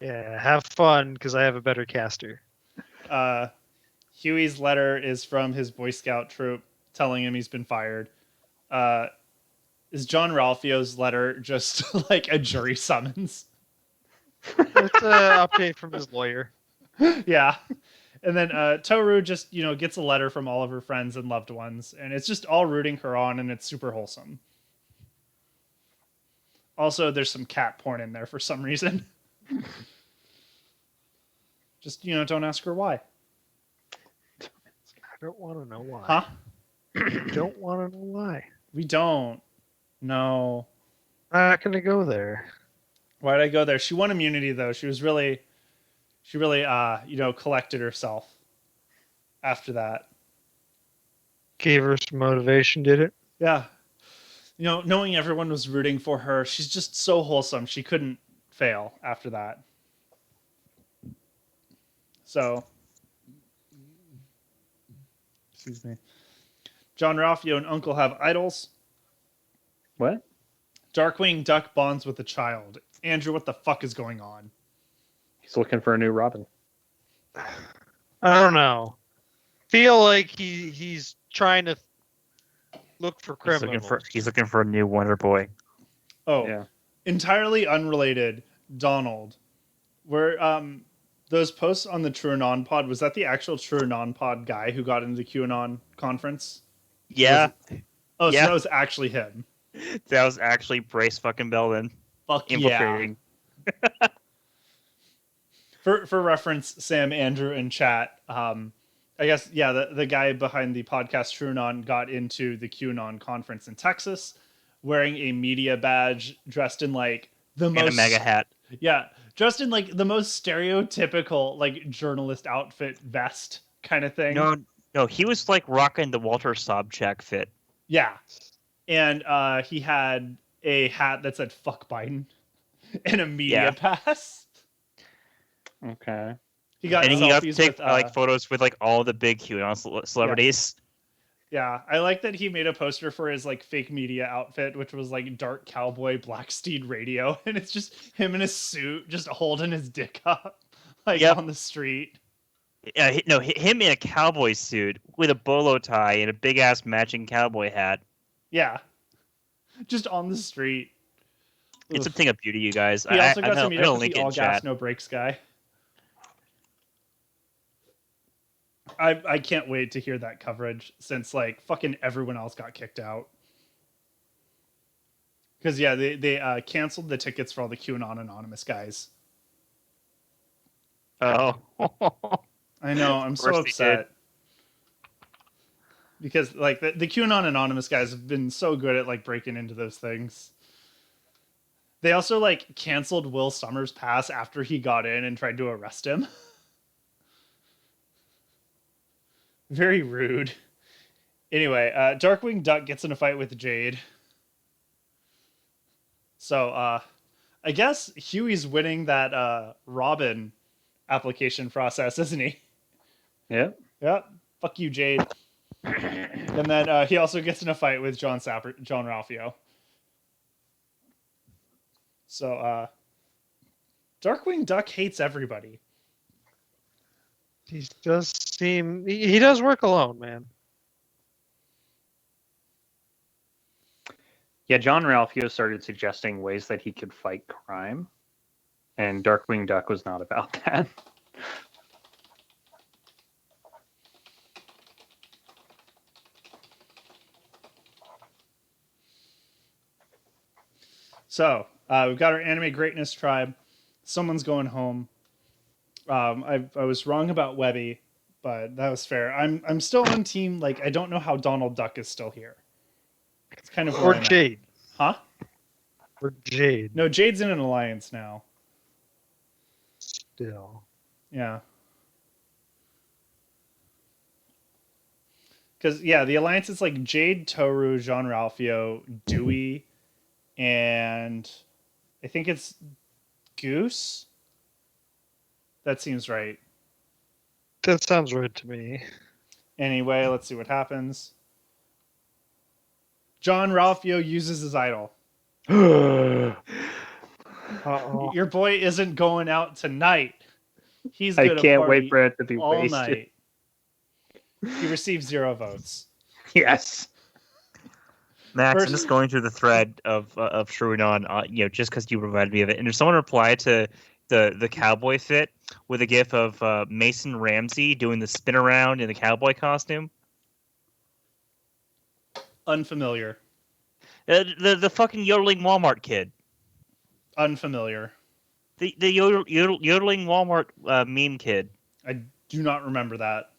Speaker 1: Yeah, have fun because I have a better caster.
Speaker 2: Huey's letter is from his Boy Scout troop telling him he's been fired. Is John Ralphio's letter just like a jury summons?
Speaker 1: It's an update from his lawyer.
Speaker 2: Yeah. And then Toru just, gets a letter from all of her friends and loved ones, and it's just all rooting her on, and it's super wholesome. Also, there's some cat porn in there for some reason. Just, don't ask her why.
Speaker 1: I don't want to know why.
Speaker 2: Huh?
Speaker 1: I don't want to know why.
Speaker 2: We don't. No.
Speaker 1: I'm not gonna go there.
Speaker 2: Why did I go there? She won immunity, though. She was really... She really, collected herself after that.
Speaker 1: Gave her some motivation, did it?
Speaker 2: Yeah. Knowing everyone was rooting for her, she's just so wholesome. She couldn't fail after that. So, excuse me. John Ralphio and Uncle have idols.
Speaker 4: What?
Speaker 2: Darkwing Duck bonds with a child. Andrew, what the fuck is going on?
Speaker 4: He's looking for a new Robin.
Speaker 1: I don't know. Feel like he's trying to look for criminals.
Speaker 3: He's looking for a new Wonder Boy.
Speaker 2: Oh,
Speaker 4: Yeah.
Speaker 2: entirely unrelated. Donald, where those posts on the TrueAnon pod, was that the actual TrueAnon pod guy who got into the QAnon conference?
Speaker 3: Yeah,
Speaker 2: Oh,
Speaker 3: Yeah.
Speaker 2: so that was actually him.
Speaker 3: that was actually Brace fucking Belden
Speaker 2: Fuck yeah.
Speaker 3: infiltrating.
Speaker 2: For reference, Sam, Andrew, and chat, I guess, yeah, the guy behind the podcast TrueAnon got into the QAnon conference in Texas wearing a media badge, dressed in like the
Speaker 3: And a
Speaker 2: most
Speaker 3: mega hat.
Speaker 2: Yeah, dressed in like the most stereotypical like journalist outfit vest kind of thing.
Speaker 3: No, he was like rocking the Walter Sobchak fit.
Speaker 2: Yeah, and he had a hat that said "fuck Biden" and a media pass.
Speaker 4: Okay.
Speaker 2: He got
Speaker 3: And he got to
Speaker 2: selfies
Speaker 3: take
Speaker 2: with
Speaker 3: like photos with like all the big QAnon celebrities.
Speaker 2: Yeah, I like that he made a poster for his like fake media outfit, which was like dark cowboy Black Steed radio, and it's just him in a suit, just holding his dick up, like on the street.
Speaker 3: Him in a cowboy suit with a bolo tie and a big ass matching cowboy hat.
Speaker 2: Yeah, just on the street.
Speaker 3: It's a thing of beauty, you guys.
Speaker 2: He also got
Speaker 3: I
Speaker 2: to meet
Speaker 3: know,
Speaker 2: up with
Speaker 3: link
Speaker 2: the
Speaker 3: it in
Speaker 2: all gas
Speaker 3: chat.
Speaker 2: no brakes guy. I can't wait to hear that coverage since like fucking everyone else got kicked out. Because yeah, they canceled the tickets for all the QAnon Anonymous guys.
Speaker 3: Oh.
Speaker 2: I know, I'm so
Speaker 3: course they did.
Speaker 2: upset. Because like the QAnon Anonymous guys have been so good at like breaking into those things. They also like canceled Will Summers' pass after he got in and tried to arrest him. Very rude. Anyway, Darkwing Duck gets in a fight with Jade. So, I guess Huey's winning that Robin application process, isn't he?
Speaker 4: Yeah.
Speaker 2: Yeah. Fuck you, Jade. And then he also gets in a fight with John Ralphio. So, Darkwing Duck hates everybody.
Speaker 1: He does seem. He does work alone, man.
Speaker 4: Yeah, John Ralphio started suggesting ways that he could fight crime, and Darkwing Duck was not about that.
Speaker 2: So, we've got our anime greatness tribe. Someone's going home. I was wrong about Webby, but that was fair. I'm still on team. Like, I don't know how Donald Duck is still here. It's kind of
Speaker 1: Or Jade.
Speaker 2: Huh?
Speaker 1: Or Jade.
Speaker 2: No, Jade's in an alliance now.
Speaker 1: Still.
Speaker 2: Yeah. Because yeah, the alliance is like Jade, Toru, Jean Ralphio, Dewey, and I think it's Goose. That seems right.
Speaker 1: That sounds right to me.
Speaker 2: Anyway, let's see what happens. John Ralphio uses his idol.
Speaker 1: Uh-oh.
Speaker 2: Your boy isn't going out tonight. He's
Speaker 4: I
Speaker 2: gonna
Speaker 4: can't
Speaker 2: party
Speaker 4: wait for it to be
Speaker 2: all
Speaker 4: wasted.
Speaker 2: night. He received 0 votes.
Speaker 4: Yes.
Speaker 3: Max,
Speaker 2: First-
Speaker 3: I'm just going through the thread of Shrewdon, just because you provided me of it. And if someone replied to the cowboy fit with a gif of Mason Ramsey doing the spin around in the cowboy costume.
Speaker 2: Unfamiliar.
Speaker 3: The fucking yodeling Walmart kid.
Speaker 2: Unfamiliar.
Speaker 3: The yodeling Walmart meme kid.
Speaker 2: I do not remember that.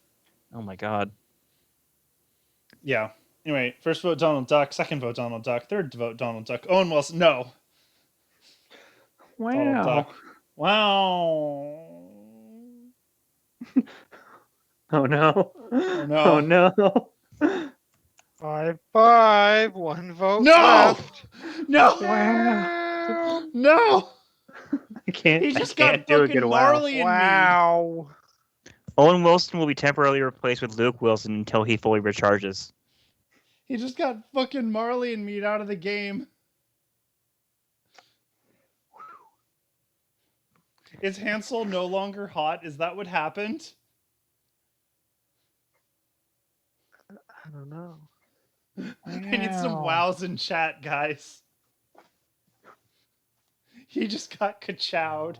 Speaker 3: Oh my god.
Speaker 2: Yeah. Anyway, first vote Donald Duck, second vote Donald Duck, third vote Donald Duck. Owen Wilson, no. Donald
Speaker 4: Wow.
Speaker 2: Duck. Wow.
Speaker 4: Oh no.
Speaker 2: Oh, no.
Speaker 4: Oh no.
Speaker 1: 5-5, one vote
Speaker 2: No!
Speaker 1: left.
Speaker 2: No!
Speaker 1: Wow.
Speaker 2: No!
Speaker 4: I can't.
Speaker 2: He
Speaker 4: I
Speaker 2: just got
Speaker 4: can't do a
Speaker 2: fucking
Speaker 4: good wow.
Speaker 2: Marley and Mead.
Speaker 1: Wow.
Speaker 3: Owen Wilson will be temporarily replaced with Luke Wilson until he fully recharges.
Speaker 2: He just got fucking Marley and Mead out of the game. Is Hansel no longer hot? Is that what happened?
Speaker 1: I don't know.
Speaker 2: I need some wows in chat, guys. He just got ka-chowed.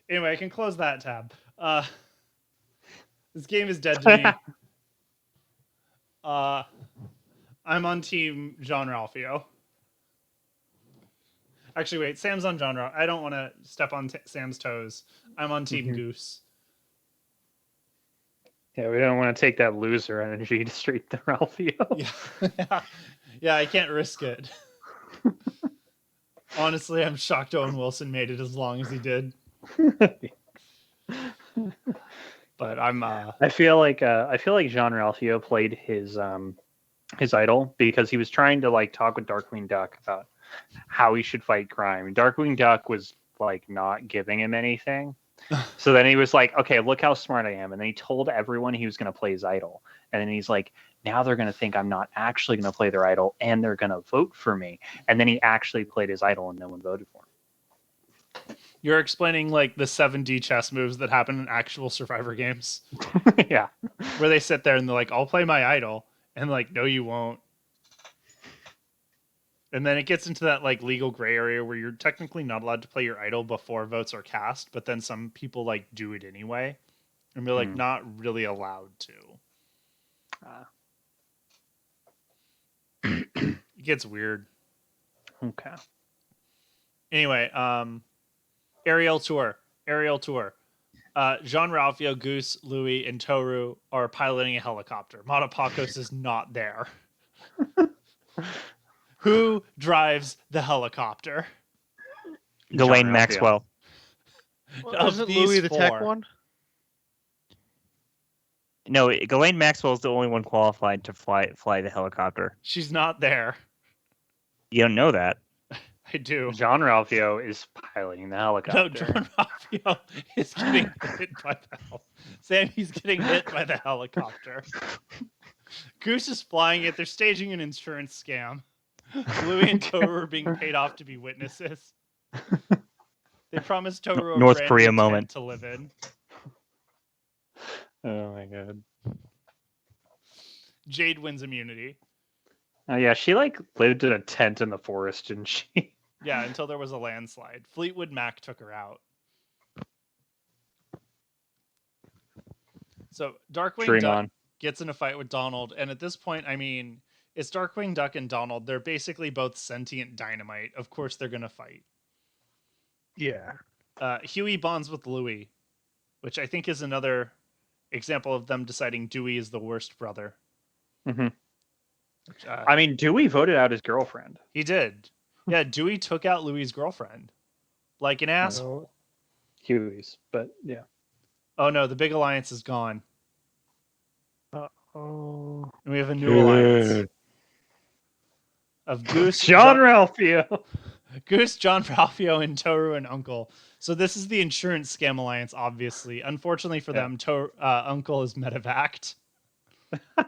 Speaker 2: Anyway, I can close that tab. This game is dead to me. I'm on team John Ralphio. Actually, wait, Sam's on John Ralphio. I don't want to step on Sam's toes. I'm on team Goose.
Speaker 4: Yeah, we don't want to take that loser energy straight to Ralphio.
Speaker 2: Yeah. Yeah, I can't risk it. Honestly, I'm shocked Owen Wilson made it as long as he did. But I'm
Speaker 4: I feel like Jean Ralphio played his idol because he was trying to like talk with Darkwing Duck about how he should fight crime. Darkwing Duck was like not giving him anything. So then he was like, okay, look how smart I am. And then he told everyone he was going to play his idol. And then he's like, now they're going to think I'm not actually going to play their idol and they're going to vote for me. And then he actually played his idol and no one voted for him.
Speaker 2: You're explaining like the 7D chess moves that happen in actual Survivor games.
Speaker 4: Yeah.
Speaker 2: Where they sit there and they're like, I'll play my idol. And like, no, you won't. And then it gets into that like legal gray area where you're technically not allowed to play your idol before votes are cast, but then some people like do it anyway. And they're like not really allowed to. It gets weird.
Speaker 4: Okay.
Speaker 2: Anyway, Aerial Tour. Jean Ralphio, Goose, Louie, and Toru are piloting a helicopter. Matapakos is not there. Who drives the helicopter?
Speaker 3: Ghislaine
Speaker 4: Ralphio.
Speaker 3: Maxwell.
Speaker 2: Of
Speaker 1: Isn't
Speaker 2: these
Speaker 1: Louis the tech
Speaker 2: four.
Speaker 1: one?
Speaker 3: No, Ghislaine Maxwell is the only one qualified to fly the helicopter.
Speaker 2: She's not there.
Speaker 3: You don't know that.
Speaker 2: I do.
Speaker 4: Jean Ralphio is piloting the helicopter.
Speaker 2: No, John Ralphio is getting hit by the Sammy's getting hit by the helicopter. Goose is flying it. They're staging an insurance scam. Louie and Toru are being paid off to be witnesses. They promised Toru a
Speaker 3: North
Speaker 2: brand
Speaker 3: Korea
Speaker 2: new
Speaker 3: moment.
Speaker 2: tent to live in.
Speaker 4: Oh my god.
Speaker 2: Jade wins immunity.
Speaker 4: Oh yeah, she like lived in a tent in the forest, didn't she?
Speaker 2: Yeah, until there was a landslide. Fleetwood Mac took her out. So Darkwing Duck gets in a fight with Donald, and at this point, I mean, it's Darkwing Duck and Donald. They're basically both sentient dynamite. Of course, they're gonna fight.
Speaker 1: Yeah.
Speaker 2: Huey bonds with Louie, which I think is another example of them deciding Dewey is the worst brother.
Speaker 4: Mm-hmm.
Speaker 2: Which,
Speaker 4: I mean, Dewey voted out his girlfriend.
Speaker 2: he did. Yeah, Dewey took out Louie's girlfriend. Like an asshole.
Speaker 4: Huey's, but yeah.
Speaker 2: Oh no, the big alliance is gone.
Speaker 1: Oh.
Speaker 2: And we have a new alliance. Of Goose,
Speaker 4: Jean Ralphio.
Speaker 2: Goose, John Ralphio, and Toru and Uncle. So this is the insurance scam alliance, obviously. Unfortunately for them, Uncle is medevaced.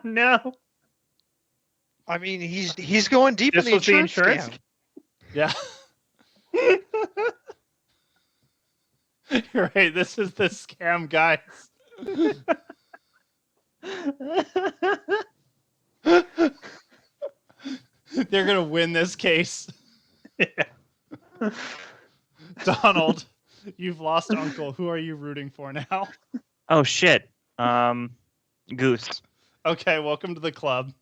Speaker 4: No.
Speaker 1: I mean, he's going deep
Speaker 4: This
Speaker 1: in the
Speaker 4: was the
Speaker 1: insurance.
Speaker 4: insurance?
Speaker 2: Yeah. You're right. This is the scam, guys. They're going to win this case.
Speaker 4: Yeah.
Speaker 2: Donald, you've lost Uncle. Who are you rooting for now?
Speaker 3: Oh shit. Goose.
Speaker 2: Okay, welcome to the club.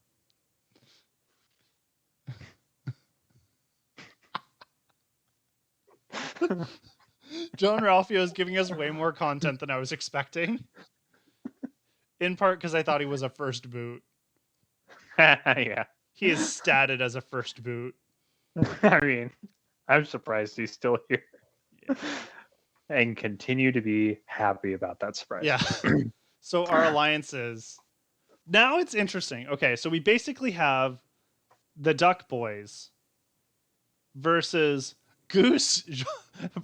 Speaker 2: John Ralphio is giving us way more content than I was expecting. In part because I thought he was a first boot.
Speaker 4: Yeah.
Speaker 2: He is statted as a first boot.
Speaker 4: I mean, I'm surprised he's still here.
Speaker 2: Yeah.
Speaker 4: and continue to be happy about that surprise.
Speaker 2: Yeah. So our alliances. Now it's interesting. Okay, so we basically have the Duck Boys versus Goose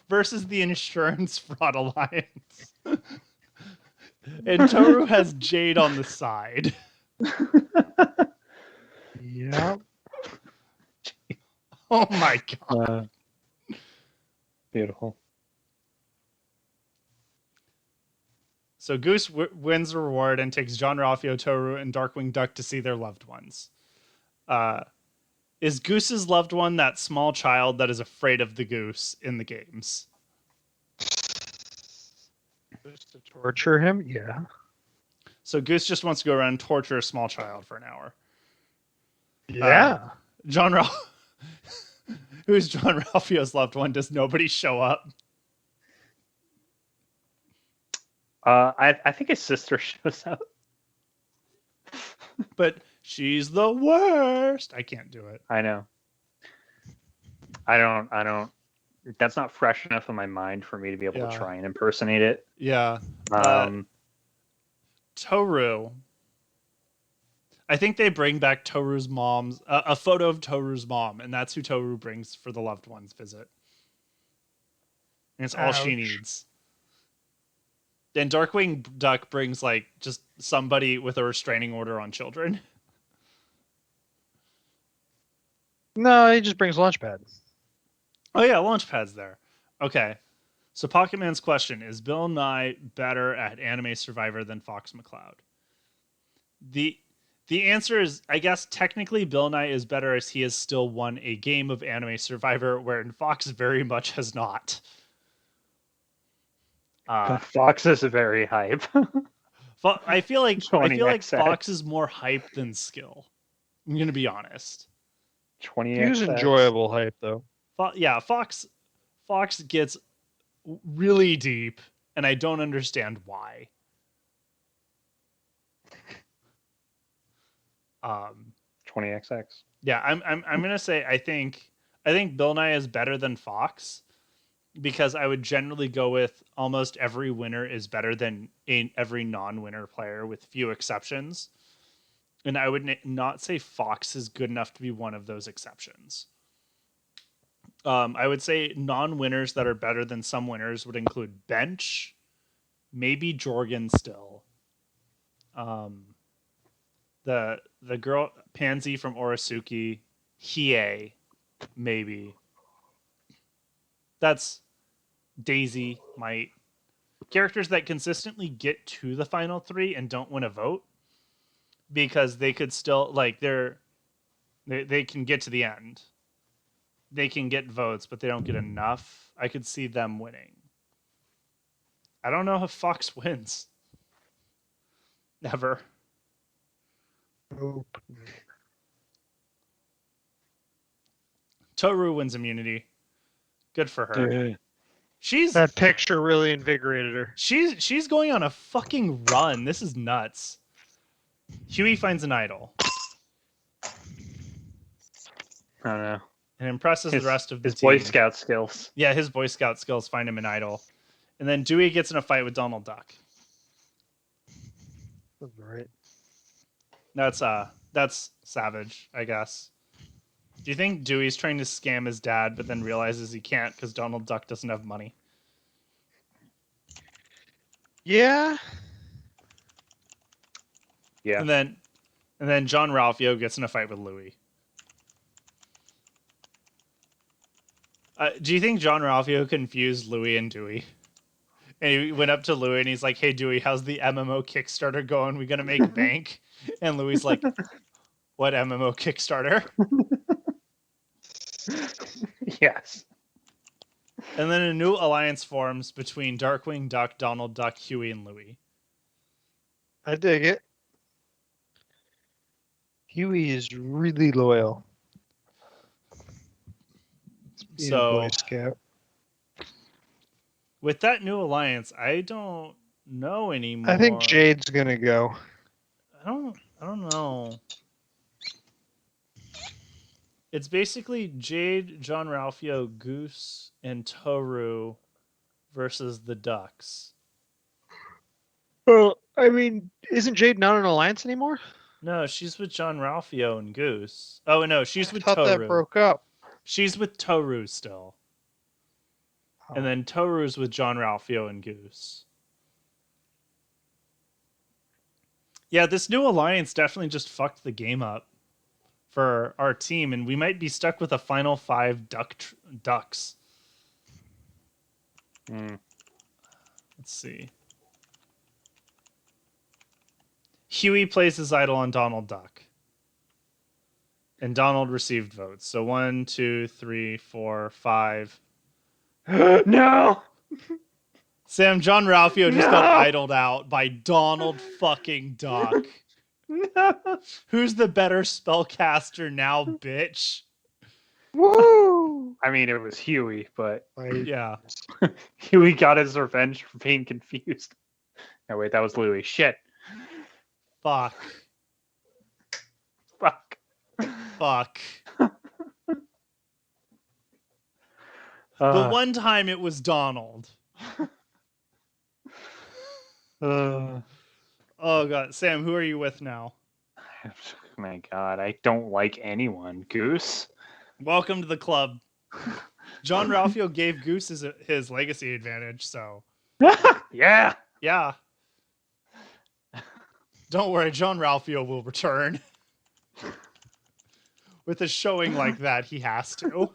Speaker 2: versus the Insurance Fraud Alliance. And Toru has Jade on the side.
Speaker 1: Yeah.
Speaker 2: Oh my god.
Speaker 4: Beautiful.
Speaker 2: So Goose wins the reward and takes John Ralphio, Toru, and Darkwing Duck to see their loved ones. Is Goose's loved one that small child that is afraid of the goose in the games?
Speaker 1: Just to torture him? Yeah.
Speaker 2: So Goose just wants to go around and torture a small child for an hour.
Speaker 1: Yeah.
Speaker 2: John Ralph, who's John Ralphio's loved one? Does nobody show up?
Speaker 4: I think his sister shows up.
Speaker 2: But she's the worst. I can't do it.
Speaker 4: I know. I don't. That's not fresh enough in my mind for me to be able to try and impersonate it.
Speaker 2: Yeah. Toru. I think they bring back Toru's mom's a photo of Toru's mom, and that's who Toru brings for the loved ones visit. And it's all she needs. And Darkwing Duck brings like just somebody with a restraining order on children.
Speaker 1: No, he just brings Launchpad.
Speaker 2: Oh yeah, Launchpad's there. Okay. So Pocket Man's question, is Bill Nye better at Anime Survivor than Fox McCloud? The answer is, I guess technically Bill Nye is better as he has still won a game of Anime Survivor, wherein Fox very much has not.
Speaker 4: Fox is very hype.
Speaker 2: I feel like
Speaker 4: XX.
Speaker 2: Fox is more hype than skill. I'm gonna be honest.
Speaker 4: 20.
Speaker 1: He was enjoyable hype though.
Speaker 2: Fox gets really deep, and I don't understand why.
Speaker 4: 20XX.
Speaker 2: Yeah, I'm gonna say I think Bill Nye is better than Fox, because I would generally go with almost every winner is better than every non-winner player, with few exceptions. And I would not say Fox is good enough to be one of those exceptions. I would say non-winners that are better than some winners would include Bench, maybe Jorgen still. The girl Pansy from Orisuke, Hiei, maybe. That's Daisy, might. Characters that consistently get to the final three and don't win a vote, because they could still like they can get to the end. They can get votes, but they don't get enough. I could see them winning. I don't know if Fox wins. Never.
Speaker 1: Nope.
Speaker 2: Toru wins immunity. Good for her. She's
Speaker 1: That picture really invigorated her.
Speaker 2: she's going on a fucking run. This is nuts. Huey finds an idol
Speaker 4: I don't know.
Speaker 2: and impresses the rest of the
Speaker 4: his
Speaker 2: team.
Speaker 4: Boy Scout skills.
Speaker 2: Yeah, his Boy Scout skills find him an idol. And then Dewey gets in a fight with Donald Duck.
Speaker 1: That's right.
Speaker 2: That's savage, I guess. Do you think Dewey's trying to scam his dad, but then realizes he can't because Donald Duck doesn't have money?
Speaker 1: Yeah.
Speaker 4: Yeah.
Speaker 2: And then John Ralphio gets in a fight with Louie. Do you think John Ralphio confused Louie and Dewey? And he went up to Louie and he's like, "Hey Dewey, how's the MMO Kickstarter going? We gonna make bank?" And Louie's like, "What MMO Kickstarter?"
Speaker 4: Yes.
Speaker 2: And then a new alliance forms between Darkwing Duck, Donald Duck, Huey, and Louie.
Speaker 1: I dig it. Huey is really loyal. He's a
Speaker 2: So
Speaker 1: Boy Scout.
Speaker 2: with that new alliance, I don't know anymore.
Speaker 1: I think Jade's gonna go.
Speaker 2: I don't know. It's basically Jade, John Ralphio, Goose, and Toru versus the Ducks.
Speaker 1: Well, I mean, isn't Jade not an alliance anymore?
Speaker 2: No, she's with John Ralphio and Goose. Oh no, she's
Speaker 1: I
Speaker 2: with
Speaker 1: thought
Speaker 2: Toru.
Speaker 1: that broke up.
Speaker 2: She's with Toru still. And then Toru's with John Ralphio and Goose. Yeah, this new alliance definitely just fucked the game up for our team, and we might be stuck with a final 5 ducks.
Speaker 4: Mm.
Speaker 2: Let's see. Huey plays his idol on Donald Duck. And Donald received votes. So 1, 2, 3, 4, 5.
Speaker 4: No!
Speaker 2: Sam, John Ralphio just got
Speaker 4: No!
Speaker 2: idled out by Donald fucking Duck.
Speaker 4: No!
Speaker 2: Who's the better spellcaster now, bitch?
Speaker 1: Woo!
Speaker 4: I mean, it was Huey, but
Speaker 2: Yeah.
Speaker 4: Huey got his revenge for being confused. No, wait, that was Louie. Shit.
Speaker 2: Fuck.
Speaker 4: Fuck.
Speaker 2: Fuck. The one time it was Donald. Oh god, Sam, who are you with now?
Speaker 4: Oh my god, I don't like anyone. Goose?
Speaker 2: Welcome to the club. John Ralphio gave Goose his legacy advantage, so
Speaker 4: Yeah!
Speaker 2: yeah. Don't worry, John Ralphio will return. With a showing like that, he has to.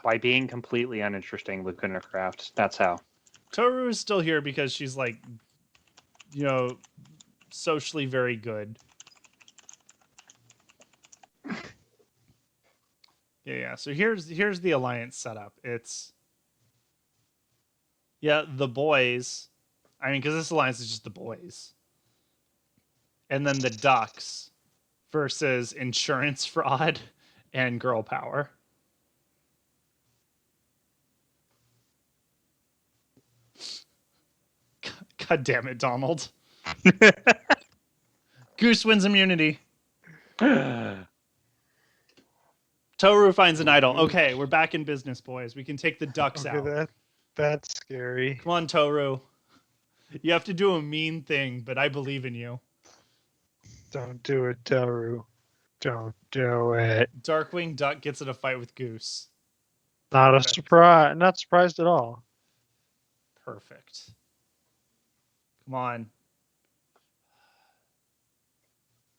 Speaker 4: By being completely uninteresting with Craft. That's how.
Speaker 2: Toru is still here because she's like, you know, socially very good. Yeah. So here's the alliance setup. It's the boys. I mean, because this alliance is just the boys, and then the Ducks versus insurance fraud and girl power. God damn it, Donald. Goose wins immunity. Toru finds an idol. Okay, we're back in business, boys. We can take the Ducks out.
Speaker 1: That's scary.
Speaker 2: Come on, Toru. You have to do a mean thing, but I believe in you.
Speaker 1: Don't do it, Toru. Don't do it.
Speaker 2: Darkwing Duck gets in a fight with Goose.
Speaker 1: Not
Speaker 2: Perfect.
Speaker 1: a surprise. Not surprised at all.
Speaker 2: Perfect. Come on.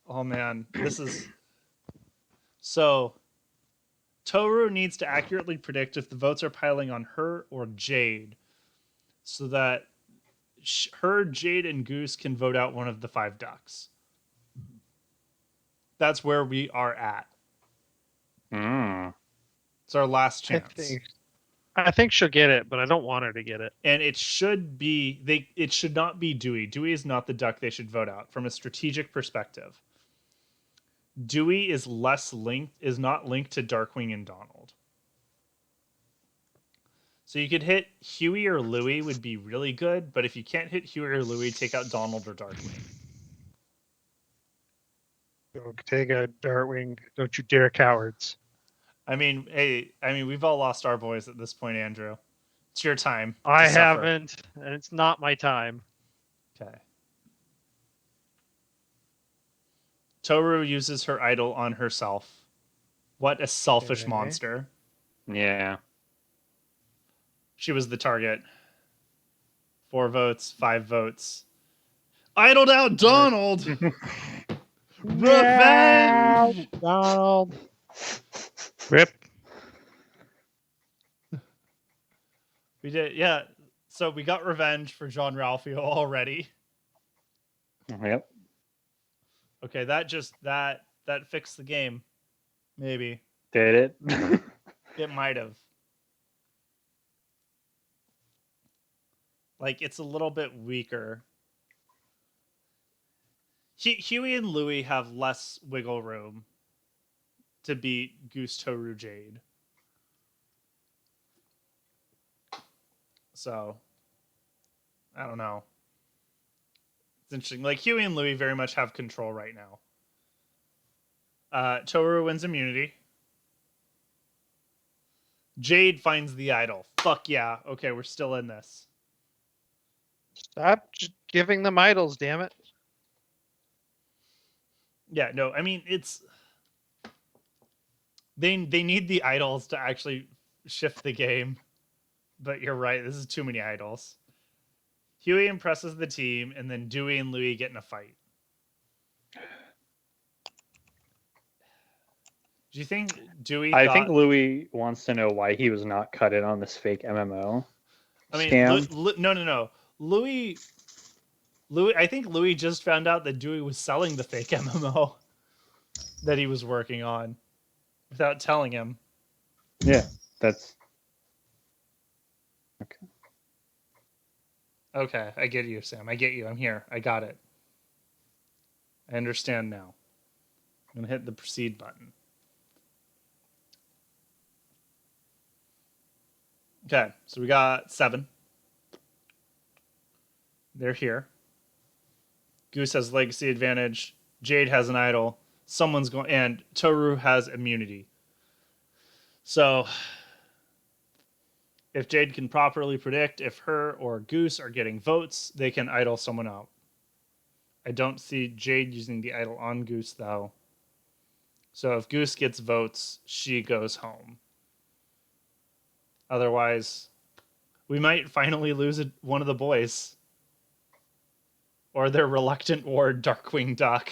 Speaker 2: Oh man, this is so. Toru needs to accurately predict if the votes are piling on her or Jade, so that her, Jade, and Goose can vote out one of the 5 ducks. That's where we are at. It's our last chance.
Speaker 1: I think she'll get it, but I don't want her to get it.
Speaker 2: And it should be it should not be Dewey. Dewey is not the duck they should vote out from a strategic perspective. Dewey is not linked to Darkwing and Donald. So you could hit Huey or Louie would be really good, but if you can't hit Huey or Louie, take out Donald or Darkwing.
Speaker 1: Don't take a Darkwing. Don't you dare, cowards.
Speaker 2: I mean, we've all lost our boys at this point, Andrew. It's your time.
Speaker 1: I
Speaker 2: suffer.
Speaker 1: haven't, and it's not my time.
Speaker 2: Okay. Toru uses her idol on herself. What a selfish
Speaker 1: Okay.
Speaker 2: monster.
Speaker 4: Yeah.
Speaker 2: She was the target. 4 votes, 5 votes. Idled out Donald! Revenge!
Speaker 1: Donald. Rip.
Speaker 2: We did, yeah. So we got revenge for John Ralphio already.
Speaker 4: Yep.
Speaker 2: Okay, that fixed the game. Maybe.
Speaker 4: Did it?
Speaker 2: It might have. Like, it's a little bit weaker. Huey and Louie have less wiggle room to beat Goose, Toru, Jade. So, I don't know. It's interesting. Like, Huey and Louie very much have control right now. Toru wins immunity. Jade finds the idol. Fuck yeah. Okay, we're still in this.
Speaker 1: Stop giving them idols, damn it.
Speaker 2: Yeah, no, I mean it's they need the idols to actually shift the game. But you're right, this is too many idols. Huey impresses the team, and then Dewey and Louie get in a fight. Do you think Dewey
Speaker 4: I
Speaker 2: thought...
Speaker 4: think Louis wants to know why he was not cut in on this fake MMO
Speaker 2: I mean,
Speaker 4: scam.
Speaker 2: no. Louis, I think Louis just found out that Dewey was selling the fake MMO that he was working on without telling him.
Speaker 4: Yeah, that's okay.
Speaker 2: Okay, I get you, Sam. I get you. I'm here. I got it. I understand now. I'm going to hit the proceed button. Okay, so we got 7. They're here. Goose has legacy advantage. Jade has an idol. Someone's going, and Toru has immunity. So, if Jade can properly predict if her or Goose are getting votes, they can idol someone out. I don't see Jade using the idol on Goose, though. So if Goose gets votes, she goes home. Otherwise, we might finally lose one of the boys. Or their reluctant ward, Darkwing Duck.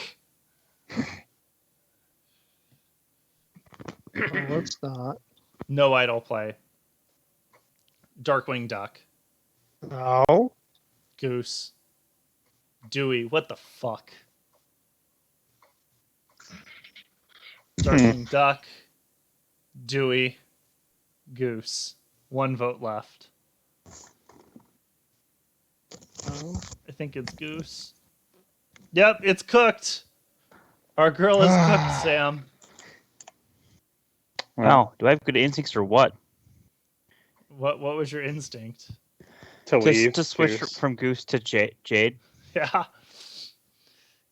Speaker 1: Let's not.
Speaker 2: No idol play. Darkwing Duck.
Speaker 1: No.
Speaker 2: Goose. Dewey. What the fuck? Darkwing Duck. Dewey. Goose. 1 vote left.
Speaker 1: No.
Speaker 2: I think it's Goose. Yep, it's cooked. Our girl is cooked, Sam.
Speaker 3: Wow, do I have good instincts or what?
Speaker 2: What was your instinct?
Speaker 4: To leave.
Speaker 3: To switch
Speaker 4: Goose.
Speaker 3: from Goose to Jade.
Speaker 2: Yeah.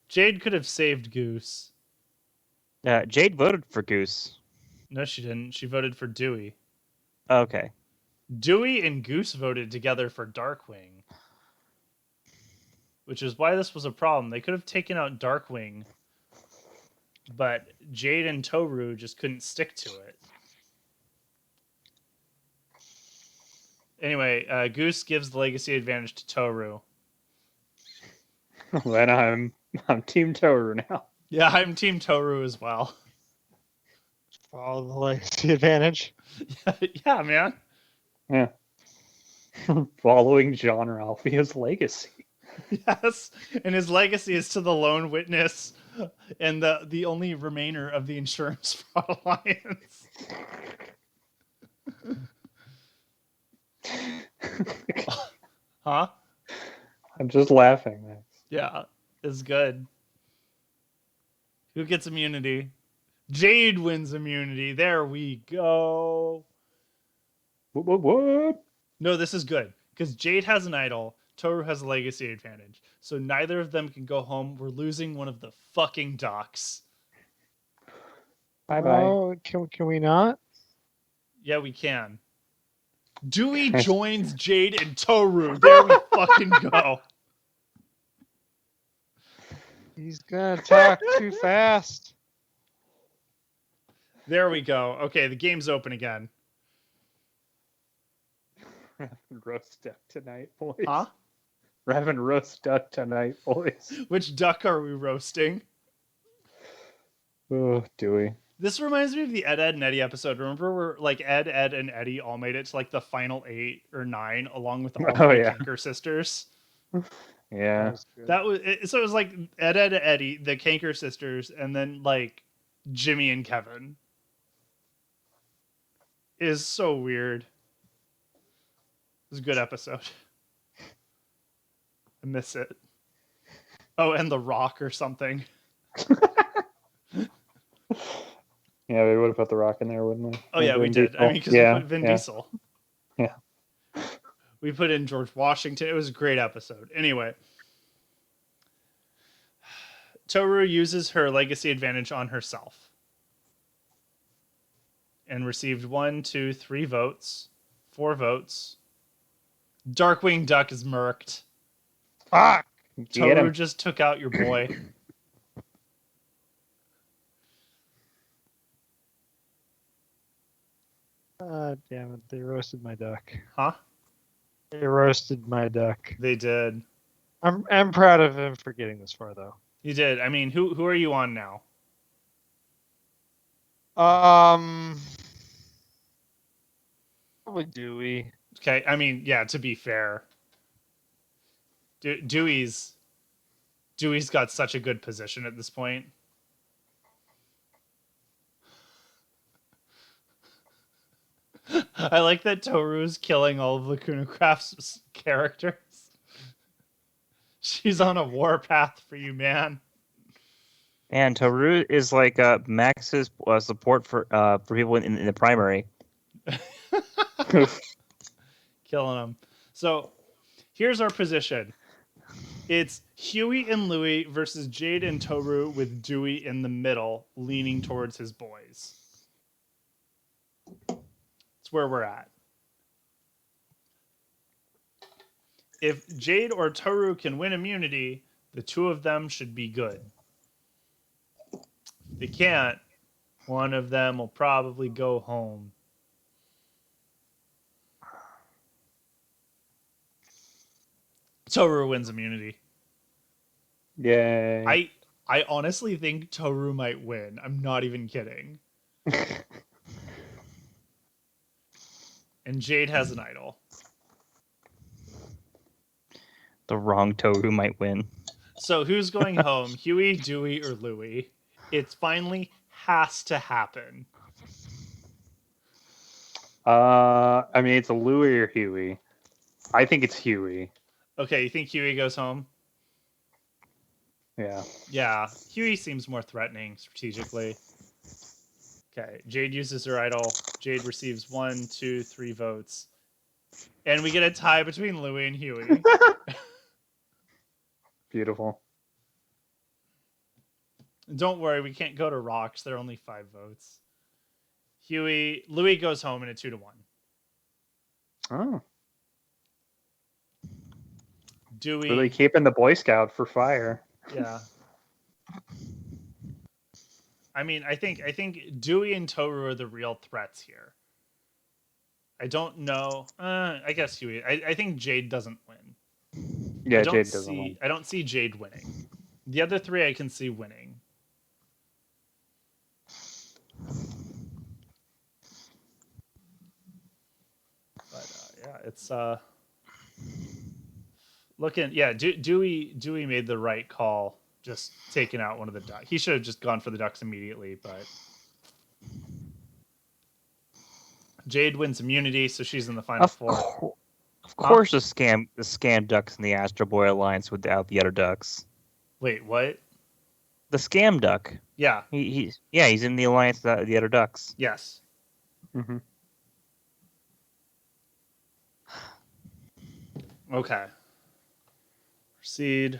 Speaker 2: Jade could have saved Goose.
Speaker 3: Jade voted for Goose.
Speaker 2: No, she didn't. She voted for Dewey.
Speaker 3: Okay.
Speaker 2: Dewey and Goose voted together for Darkwing. Which is why this was a problem. They could have taken out Darkwing, but Jade and Toru just couldn't stick to it. Anyway, Goose gives the legacy advantage to Toru.
Speaker 4: Then I'm Team Toru now.
Speaker 2: Yeah, I'm Team Toru as well.
Speaker 1: Follow the legacy advantage.
Speaker 2: Yeah, man.
Speaker 4: Yeah. Following John Ralphio's legacy.
Speaker 2: Yes, and his legacy is to the lone witness and the only remainder of the Insurance Fraud Alliance. Huh?
Speaker 4: I'm just laughing, Max.
Speaker 2: Yeah, it's good. Who gets immunity? Jade wins immunity. There we go.
Speaker 4: What?
Speaker 2: No, this is good because Jade has an idol. Toru has a legacy advantage. So neither of them can go home. We're losing one of the fucking ducks.
Speaker 4: Bye bye.
Speaker 1: Oh, can we not?
Speaker 2: Yeah, we can. Dewey joins Jade and Toru. There we fucking go.
Speaker 1: He's gonna talk too fast.
Speaker 2: There we go. Okay, the game's open again.
Speaker 4: We're having roast duck tonight, boys.
Speaker 2: Huh?
Speaker 4: We're having roast duck tonight, boys.
Speaker 2: Which duck are we roasting?
Speaker 4: Oh, Dewey.
Speaker 2: This reminds me of the Ed, and Eddie episode. Remember where like Ed, and Eddie all made it to like the final 8 or 9 along with all the
Speaker 4: yeah.
Speaker 2: Kanker sisters?
Speaker 4: Yeah.
Speaker 2: That was so it was like Ed, and Eddie, the Kanker sisters, and then like Jimmy and Kevin. It is so weird. It was a good episode. I miss it. Oh, and The Rock or something.
Speaker 4: Yeah, we would have put The Rock in there, wouldn't we?
Speaker 2: Oh yeah, we
Speaker 4: Vin
Speaker 2: did.
Speaker 4: Diesel.
Speaker 2: I mean, because
Speaker 4: yeah,
Speaker 2: we put Vin
Speaker 4: yeah.
Speaker 2: Diesel.
Speaker 4: Yeah.
Speaker 2: We put in George Washington. It was a great episode. Anyway, Toru uses her legacy advantage on herself. and received 1, 2, 3 votes. 4 votes. Darkwing Duck is murked.
Speaker 1: Fuck.
Speaker 4: Get
Speaker 2: Toru
Speaker 4: him.
Speaker 2: just took out your boy.
Speaker 1: Damn it! They roasted my duck.
Speaker 2: Huh?
Speaker 1: They roasted my duck.
Speaker 2: They did.
Speaker 1: I'm proud of him for getting this far, though.
Speaker 2: You did. I mean, who are you on now?
Speaker 1: Probably Dewey.
Speaker 2: Okay, I mean, yeah, to be fair. Dewey's got such a good position at this point. I like that Toru's killing all of Lacuna Craft's characters. She's on a warpath for you, man.
Speaker 3: And Toru is like Max's support for people in the primary.
Speaker 2: Killing them. So here's our position. It's Huey and Louie versus Jade and Toru with Dewey in the middle, leaning towards his boys. That's where we're at. If Jade or Toru can win immunity, the two of them should be good. If they can't, one of them will probably go home. Toru wins immunity.
Speaker 4: Yay.
Speaker 2: I honestly think Toru might win. I'm not even kidding. And Jade has an idol.
Speaker 3: The wrong Toru might win.
Speaker 2: So who's going home? Huey, Dewey, or Louie? It finally has to happen.
Speaker 4: I mean, it's a Louie or Huey. I think it's Huey.
Speaker 2: Okay, you think Huey goes home?
Speaker 4: Yeah.
Speaker 2: Yeah, Huey seems more threatening strategically. Okay, Jade uses her idol. Jade receives 1, 2, 3 votes. And we get a tie between Louie and Huey.
Speaker 4: Beautiful.
Speaker 2: Don't worry, we can't go to Rocks. There are only 5 votes. Louie goes home in a 2-1.
Speaker 4: Oh.
Speaker 2: Dewey.
Speaker 4: Really keeping the Boy Scout for fire.
Speaker 2: Yeah. I mean, I think Dewey and Toru are the real threats here. I don't know. I guess Huey. I think Jade doesn't win.
Speaker 4: Yeah, Jade doesn't win.
Speaker 2: I don't see Jade winning. The other 3 I can see winning. But yeah, it's looking. Yeah, Dewey made the right call, just taking out one of the ducks. He should have just gone for the ducks immediately, but Jade wins immunity, so she's in the final 4.
Speaker 3: Of course, the scam ducks in the Astro Boy alliance without the other ducks.
Speaker 2: Wait, what?
Speaker 3: The scam duck.
Speaker 2: Yeah.
Speaker 3: He's in the alliance with the other ducks.
Speaker 2: Yes.
Speaker 4: Mm-hmm.
Speaker 2: Okay. Proceed.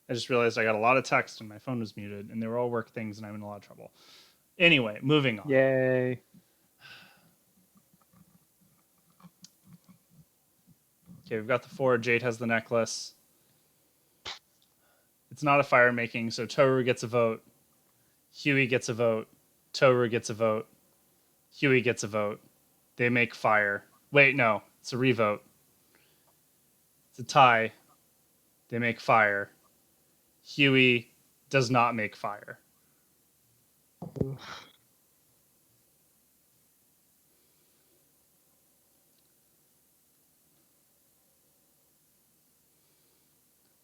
Speaker 2: I just realized I got a lot of text and my phone was muted, and they were all work things, and I'm in a lot of trouble. Anyway, moving on.
Speaker 4: Yay.
Speaker 2: Okay, we've got the 4. Jade has the necklace. It's not a fire making, so Toru gets a vote. Huey gets a vote. Toru gets a vote. Huey gets a vote. They make fire. Wait, no. It's a revote. It's a tie. They make fire. Huey does not make fire.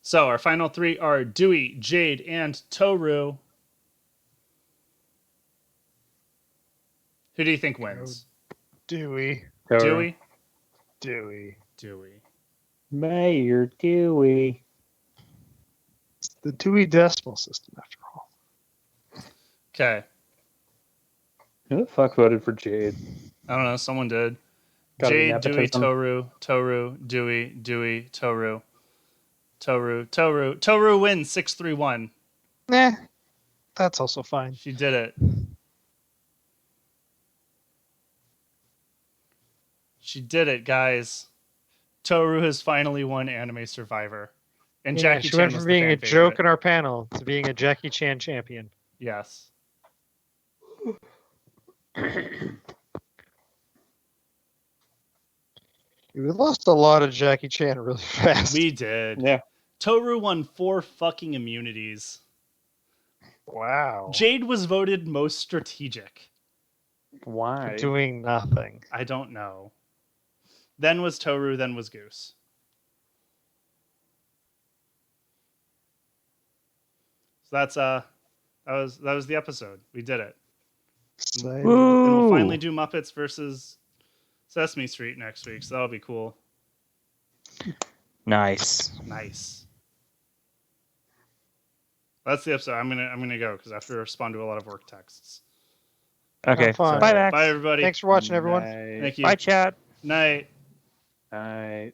Speaker 2: So our final 3 are Dewey, Jade, and Toru. Who do you think wins?
Speaker 1: Dewey.
Speaker 2: Dewey?
Speaker 1: Dewey.
Speaker 4: Mayor Dewey.
Speaker 1: It's the Dewey Decimal System, after all.
Speaker 2: Okay.
Speaker 4: Who the fuck voted for Jade?
Speaker 2: I don't know. Someone did.
Speaker 4: Got
Speaker 2: Jade,
Speaker 4: an
Speaker 2: Dewey,
Speaker 4: nepotism.
Speaker 2: Toru, Dewey, Toru. Toru wins 6-3-1.
Speaker 1: Nah, that's also fine.
Speaker 2: She did it. She did it, guys. Toru has finally won Anime Survivor. And
Speaker 5: Yeah,
Speaker 2: Jackie
Speaker 5: she
Speaker 2: Chan
Speaker 5: went
Speaker 2: was
Speaker 5: from
Speaker 2: the
Speaker 5: being
Speaker 2: fan
Speaker 5: a
Speaker 2: favorite.
Speaker 5: joke in our panel to being a Jackie Chan champion.
Speaker 2: Yes.
Speaker 5: We lost a lot of Jackie Chan really fast.
Speaker 2: We did.
Speaker 4: Yeah.
Speaker 2: Toru won 4 fucking immunities.
Speaker 5: Wow.
Speaker 2: Jade was voted most strategic.
Speaker 4: Why?
Speaker 5: Doing nothing.
Speaker 2: I don't know. Then was Toru, then was Goose. So that's that was the episode. We did it. And we'll finally do Muppets versus Sesame Street next week, so that'll be cool.
Speaker 3: Nice.
Speaker 2: Nice. That's the episode. I'm gonna go because I have to respond to a lot of work texts.
Speaker 3: Okay.
Speaker 5: Have fun.
Speaker 3: Bye, Max.
Speaker 2: Bye everybody.
Speaker 5: Thanks for watching, everyone.
Speaker 4: Night.
Speaker 2: Thank you.
Speaker 3: Bye, chat.
Speaker 2: Night.
Speaker 4: Night.